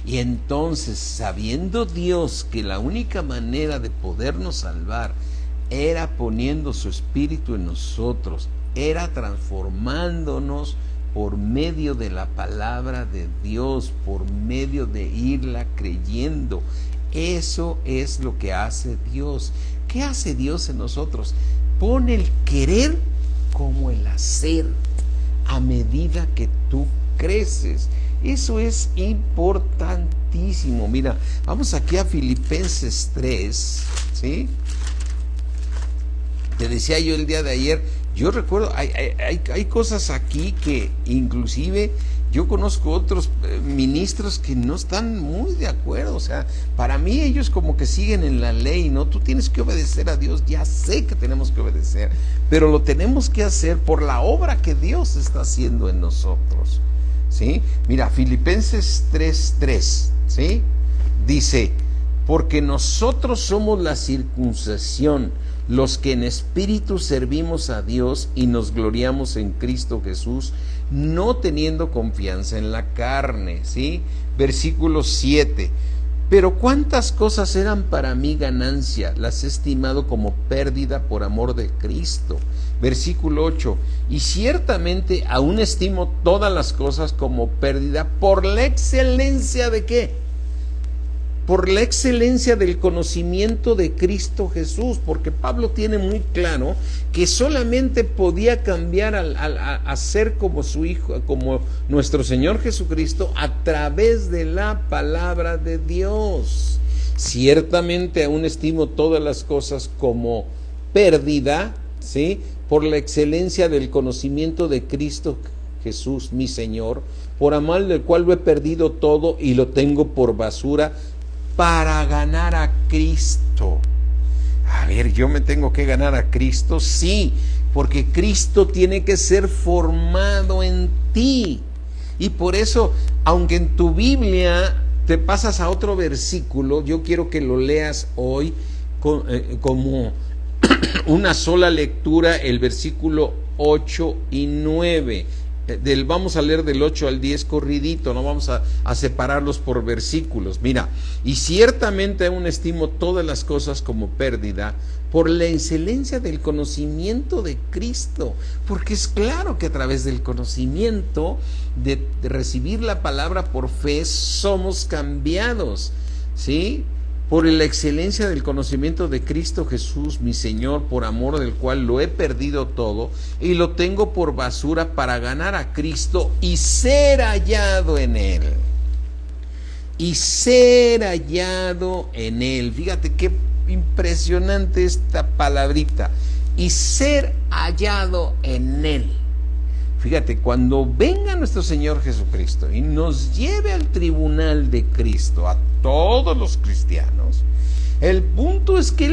Y entonces, sabiendo Dios que la única manera de podernos salvar era poniendo su espíritu en nosotros, era transformándonos por medio de la palabra de Dios, por medio de irla creyendo. Eso es lo que hace Dios. ¿Qué hace Dios en nosotros? Pone el querer como el hacer a medida que tú creces. Eso es importantísimo. Mira, vamos aquí a Filipenses 3, ¿sí? Te decía yo el día de ayer, yo recuerdo, hay cosas aquí que inclusive yo conozco otros ministros que no están muy de acuerdo. O sea, para mí ellos como que siguen en la ley, ¿no? Tú tienes que obedecer a Dios, ya sé que tenemos que obedecer, pero lo tenemos que hacer por la obra que Dios está haciendo en nosotros, ¿sí? Mira, Filipenses 3:3, ¿sí? Dice, porque nosotros somos la circuncisión, los que en espíritu servimos a Dios y nos gloriamos en Cristo Jesús, no teniendo confianza en la carne, ¿sí? Versículo 7, pero cuántas cosas eran para mí ganancia, las he estimado como pérdida por amor de Cristo. Versículo 8, y ciertamente aún estimo todas las cosas como pérdida por la excelencia de ¿qué? Por la excelencia del conocimiento de Cristo Jesús, porque Pablo tiene muy claro que solamente podía cambiar a ser como su Hijo, como nuestro Señor Jesucristo, a través de la palabra de Dios. Ciertamente aún estimo todas las cosas como pérdida, ¿sí? Por la excelencia del conocimiento de Cristo Jesús, mi Señor, por amor del cual lo he perdido todo y lo tengo por basura, para ganar a Cristo. A ver, ¿yo me tengo que ganar a Cristo? Sí, porque Cristo tiene que ser formado en ti. Y por eso, aunque en tu Biblia te pasas a otro versículo, yo quiero que lo leas hoy como una sola lectura, el versículo 8 y 9. Vamos a leer del 8 al 10 corridito, no vamos a separarlos por versículos. Mira, y ciertamente aún estimo todas las cosas como pérdida por la excelencia del conocimiento de Cristo, porque es claro que a través del conocimiento de recibir la palabra por fe somos cambiados, ¿sí? Por la excelencia del conocimiento de Cristo Jesús, mi Señor, por amor del cual lo he perdido todo y lo tengo por basura para ganar a Cristo y ser hallado en Él. Y ser hallado en Él. Fíjate qué impresionante esta palabrita. Y ser hallado en Él. Fíjate, cuando venga nuestro Señor Jesucristo y nos lleve al tribunal de Cristo, a todos los cristianos, el punto es que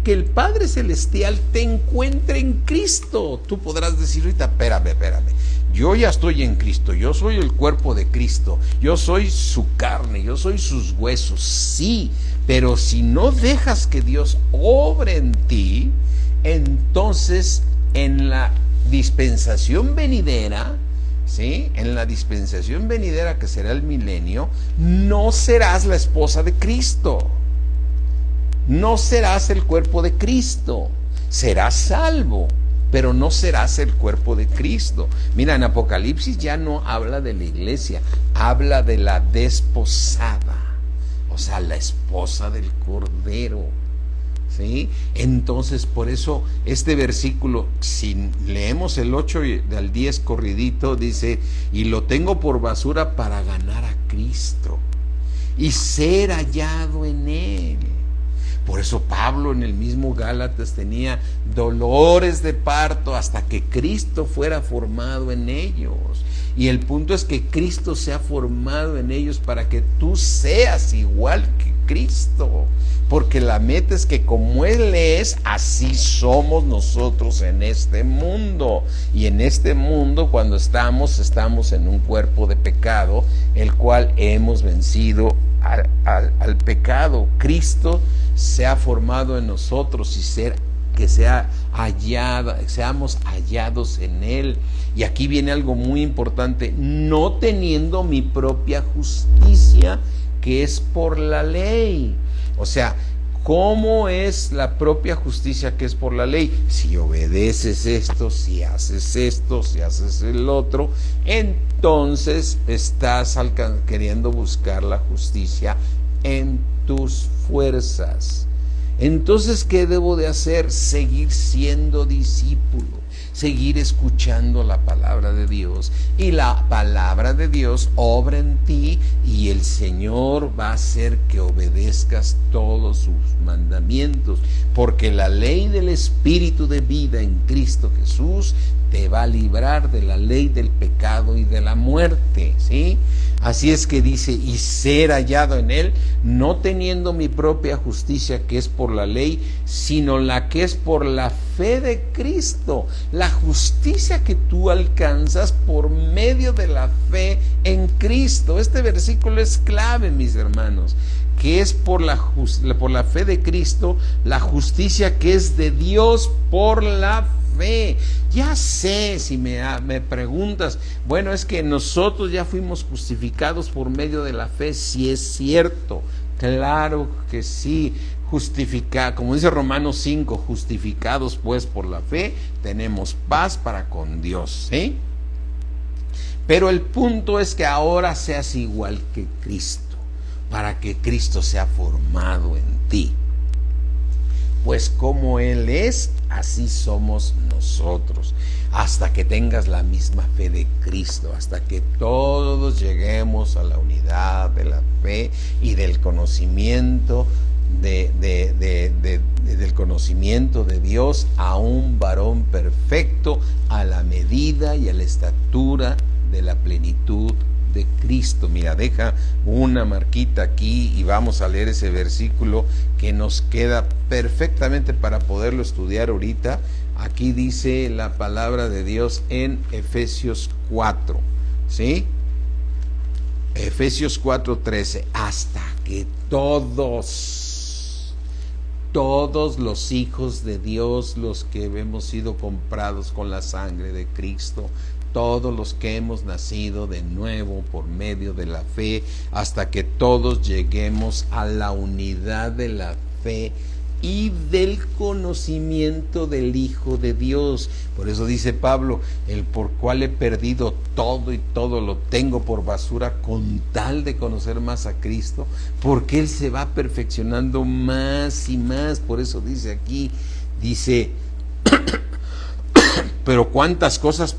el Padre Celestial te encuentre en Cristo. Tú podrás decir ahorita, espérame, yo ya estoy en Cristo, yo soy el cuerpo de Cristo, yo soy su carne, yo soy sus huesos, sí, pero si no dejas que Dios obre en ti, entonces en la dispensación venidera, ¿sí? En la dispensación venidera que será el milenio, no serás la esposa de Cristo, no serás el cuerpo de Cristo, serás salvo, pero no serás el cuerpo de Cristo. Mira, en Apocalipsis ya no habla de la iglesia, habla de la desposada, o sea, la esposa del Cordero, ¿sí? Entonces, por eso este versículo, si leemos el 8 al 10 corridito, dice, y lo tengo por basura para ganar a Cristo y ser hallado en Él. Por eso Pablo en el mismo Gálatas tenía dolores de parto hasta que Cristo fuera formado en ellos. Y el punto es que Cristo sea formado en ellos para que tú seas igual que Cristo. Porque la meta es que como Él es, así somos nosotros en este mundo. Y en este mundo, cuando estamos en un cuerpo de pecado, el cual hemos vencido al pecado. Cristo se ha formado en nosotros y seamos hallados en Él. Y aquí viene algo muy importante: no teniendo mi propia justicia, que es por la ley. O sea, ¿cómo es la propia justicia que es por la ley? Si obedeces esto, si haces esto, si haces el otro, entonces estás queriendo buscar la justicia en tus fuerzas. Entonces, ¿qué debo de hacer? Seguir siendo discípulo, seguir escuchando la palabra de Dios, y la palabra de Dios obra en ti y el Señor va a hacer que obedezcas todos sus mandamientos, porque la ley del Espíritu de vida en Cristo Jesús te va a librar de la ley del pecado y de la muerte, ¿sí? Así es que dice, y ser hallado en Él, no teniendo mi propia justicia que es por la ley, sino la que es por la fe de Cristo. La justicia que tú alcanzas por medio de la fe en Cristo. Este versículo es clave, mis hermanos, que es por la fe de Cristo, la justicia que es de Dios por la fe. Ya sé, si me preguntas, bueno, es que nosotros ya fuimos justificados por medio de la fe. Sí, es cierto, claro que sí. Como dice Romanos 5, justificados pues por la fe, tenemos paz para con Dios, ¿sí? Pero el punto es que ahora seas igual que Cristo, para que Cristo sea formado en ti. Pues como Él es, así somos nosotros, hasta que tengas la misma fe de Cristo, hasta que todos lleguemos a la unidad de la fe y del conocimiento del conocimiento de Dios, a un varón perfecto, a la medida y a la estatura de la plenitud de Cristo. Mira, deja una marquita aquí y vamos a leer ese versículo que nos queda perfectamente para poderlo estudiar ahorita. Aquí dice la palabra de Dios en Efesios 4, ¿sí? Efesios 4:13, hasta que todos los hijos de Dios, los que hemos sido comprados con la sangre de Cristo, todos los que hemos nacido de nuevo por medio de la fe, hasta que todos lleguemos a la unidad de la fe y del conocimiento del Hijo de Dios. Por eso dice Pablo, el por cual he perdido todo y todo lo tengo por basura con tal de conocer más a Cristo, porque Él se va perfeccionando más y más. Por eso dice aquí, dice, pero cuántas cosas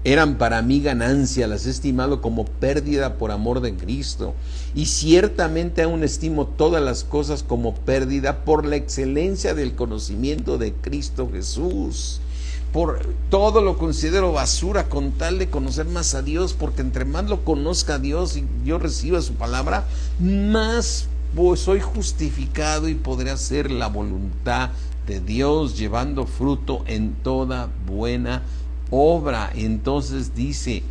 eran para mí ganancia, las he estimado como pérdida por amor de Cristo, y ciertamente aún estimo todas las cosas como pérdida por la excelencia del conocimiento de Cristo Jesús. Por todo lo considero basura con tal de conocer más a Dios, porque entre más lo conozca a Dios y yo reciba su palabra, más pues soy justificado y podré hacer la voluntad de Dios, llevando fruto en toda buena obra. Entonces dice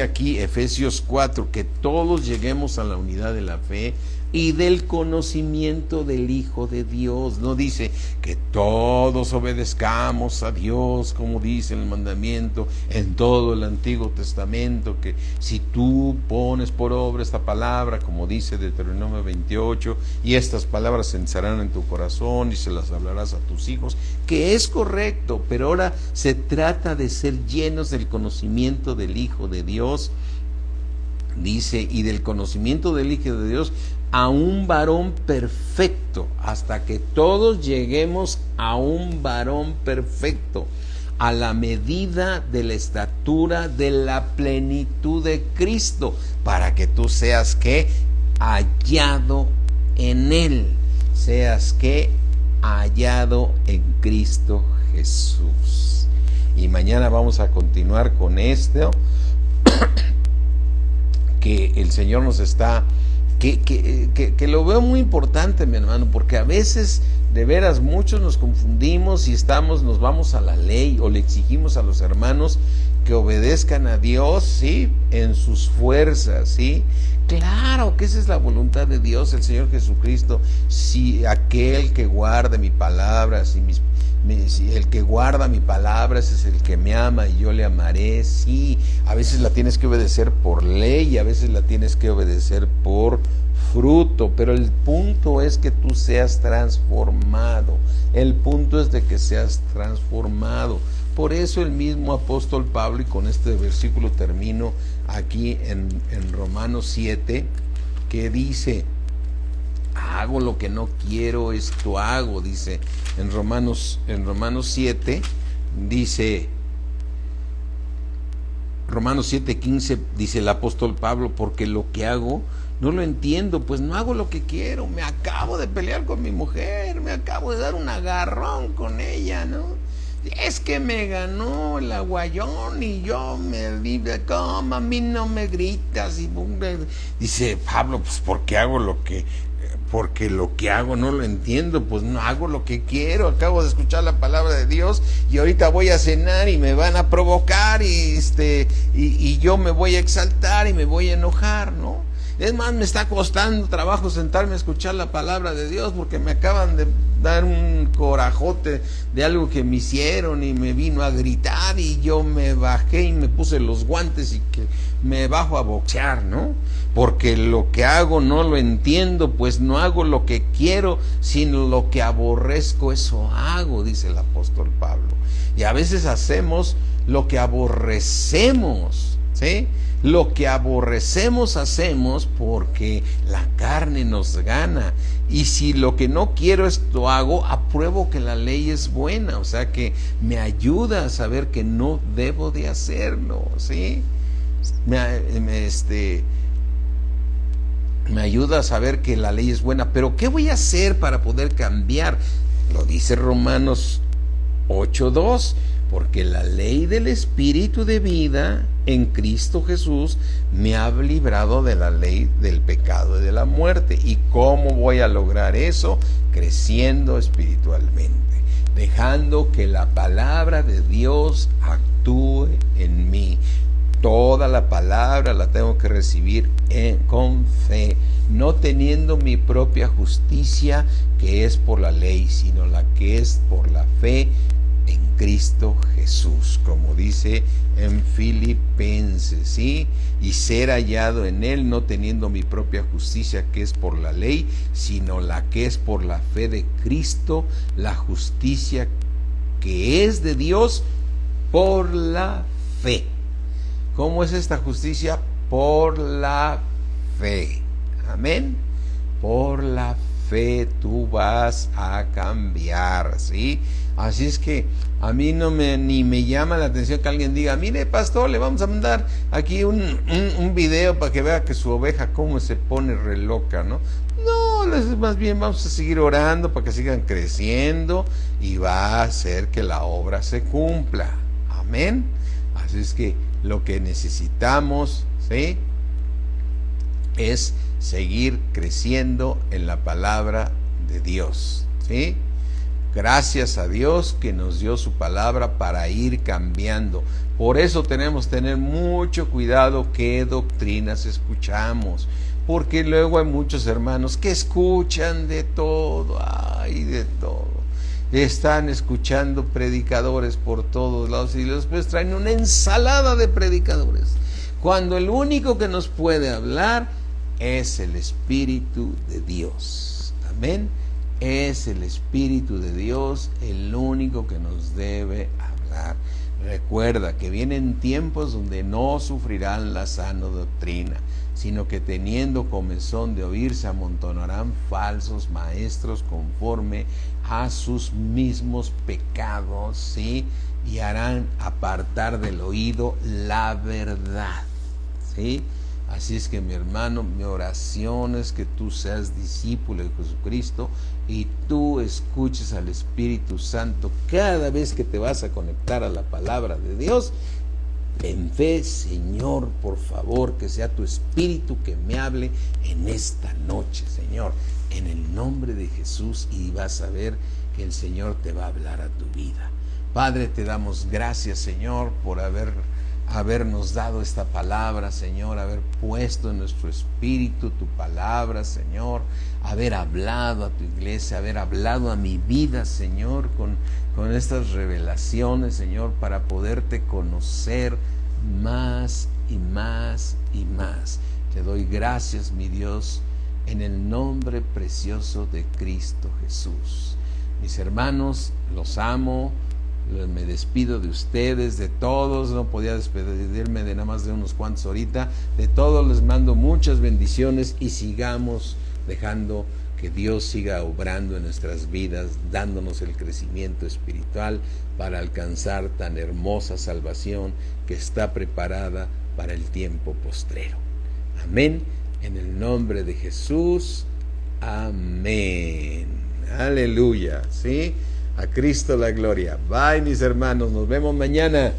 aquí Efesios 4, que todos lleguemos a la unidad de la fe y del conocimiento del Hijo de Dios. No dice que todos obedezcamos a Dios, como dice el mandamiento en todo el Antiguo Testamento, que si tú pones por obra esta palabra, como dice Deuteronomio 28, y estas palabras se encerrarán en tu corazón y se las hablarás a tus hijos, que es correcto, pero ahora se trata de ser llenos del conocimiento del Hijo de Dios. Dice, y del conocimiento del Hijo de Dios, a un varón perfecto, hasta que todos lleguemos a un varón perfecto, a la medida de la estatura de la plenitud de Cristo, para que tú seas que hallado en Él, seas que hallado en Cristo Jesús. Y mañana vamos a continuar con esto que el Señor nos está, que lo veo muy importante, mi hermano, porque a veces de veras muchos nos confundimos y nos vamos a la ley o le exigimos a los hermanos que obedezcan a Dios, ¿sí?, en sus fuerzas, ¿sí? Claro que esa es la voluntad de Dios, el Señor Jesucristo. Si aquel que guarde mi palabra, si el que guarda mi palabra, ese es el que me ama y yo le amaré. Sí, a veces la tienes que obedecer por ley y a veces la tienes que obedecer por fruto, pero el punto es que tú seas transformado. El punto es de que seas transformado. Por eso el mismo apóstol Pablo, y con este versículo termino aquí en Romanos 7, que dice: hago lo que no quiero, esto hago, dice en Romanos 7, dice Romanos 7:15, dice el apóstol Pablo, porque lo que hago no lo entiendo, pues no hago lo que quiero. Me acabo de pelear con mi mujer, me acabo de dar un agarrón con ella, ¿no? Es que me ganó el aguayón y yo me dije, ¿cómo a mí no me gritas? Y dice Pablo, pues porque lo que hago no lo entiendo, pues no hago lo que quiero. Acabo de escuchar la palabra de Dios y ahorita voy a cenar y me van a provocar y yo me voy a exaltar y me voy a enojar, ¿no? Es más, me está costando trabajo sentarme a escuchar la palabra de Dios porque me acaban de dar un corajote de algo que me hicieron y me vino a gritar y yo me bajé y me puse los guantes y que me bajo a boxear, ¿no? Porque lo que hago no lo entiendo, pues no hago lo que quiero, sino lo que aborrezco, eso hago, dice el apóstol Pablo. Y a veces hacemos lo que aborrecemos, ¿sí? Lo que aborrecemos hacemos porque la carne nos gana. Y si lo que no quiero esto hago, apruebo que la ley es buena. O sea que me ayuda a saber que no debo de hacerlo, ¿sí? Me ayuda a saber que la ley es buena. Pero ¿qué voy a hacer para poder cambiar? Lo dice Romanos 8:2. Porque la ley del Espíritu de vida en Cristo Jesús me ha librado de la ley del pecado y de la muerte. ¿Y cómo voy a lograr eso? Creciendo espiritualmente, dejando que la palabra de Dios actúe en mí. Toda la palabra la tengo que recibir con fe, no teniendo mi propia justicia que es por la ley, sino la que es por la fe en Cristo Jesús, como dice en Filipenses, ¿sí? Y ser hallado en Él, no teniendo mi propia justicia que es por la ley, sino la que es por la fe de Cristo, la justicia que es de Dios por la fe. ¿Cómo es esta justicia? Por la fe. Amén. Por la fe tú vas a cambiar, ¿sí? Así es que a mí ni me llama la atención que alguien diga, mire pastor, le vamos a mandar aquí un video para que vea que su oveja cómo se pone re loca, ¿no? No, más bien vamos a seguir orando para que sigan creciendo y va a hacer que la obra se cumpla. Amén. Así es que lo que necesitamos, ¿sí?, es seguir creciendo en la palabra de Dios, ¿sí? Gracias a Dios que nos dio su palabra para ir cambiando. Por eso tenemos que tener mucho cuidado qué doctrinas escuchamos, porque luego hay muchos hermanos que escuchan de todo, ay, de todo. Están escuchando predicadores por todos lados y después traen una ensalada de predicadores, cuando el único que nos puede hablar es el Espíritu de Dios. Amén. Es el Espíritu de Dios el único que nos debe hablar. Recuerda que vienen tiempos donde no sufrirán la sana doctrina, sino que teniendo comezón de oír se amontonarán falsos maestros conforme a sus mismos pecados, ¿sí? Y harán apartar del oído la verdad, ¿sí? Así es que mi hermano, mi oración es que tú seas discípulo de Jesucristo y tú escuches al Espíritu Santo cada vez que te vas a conectar a la palabra de Dios. En fe, Señor, por favor, que sea tu Espíritu que me hable en esta noche, Señor, en el nombre de Jesús, y vas a ver que el Señor te va a hablar a tu vida. Padre, te damos gracias, Señor, por habernos dado esta palabra, Señor, haber puesto en nuestro espíritu tu palabra, Señor, haber hablado a tu iglesia, haber hablado a mi vida, Señor, con estas revelaciones, Señor, para poderte conocer más y más y más. Te doy gracias, mi Dios, en el nombre precioso de Cristo Jesús. Mis hermanos, los amo. Me despido de ustedes, de todos. No podía despedirme de nada más de unos cuantos ahorita. De todos les mando muchas bendiciones y sigamos dejando que Dios siga obrando en nuestras vidas, dándonos el crecimiento espiritual para alcanzar tan hermosa salvación que está preparada para el tiempo postrero. Amén. En el nombre de Jesús. Amén. Aleluya. ¿Sí? A Cristo la gloria. Bye, mis hermanos. Nos vemos mañana.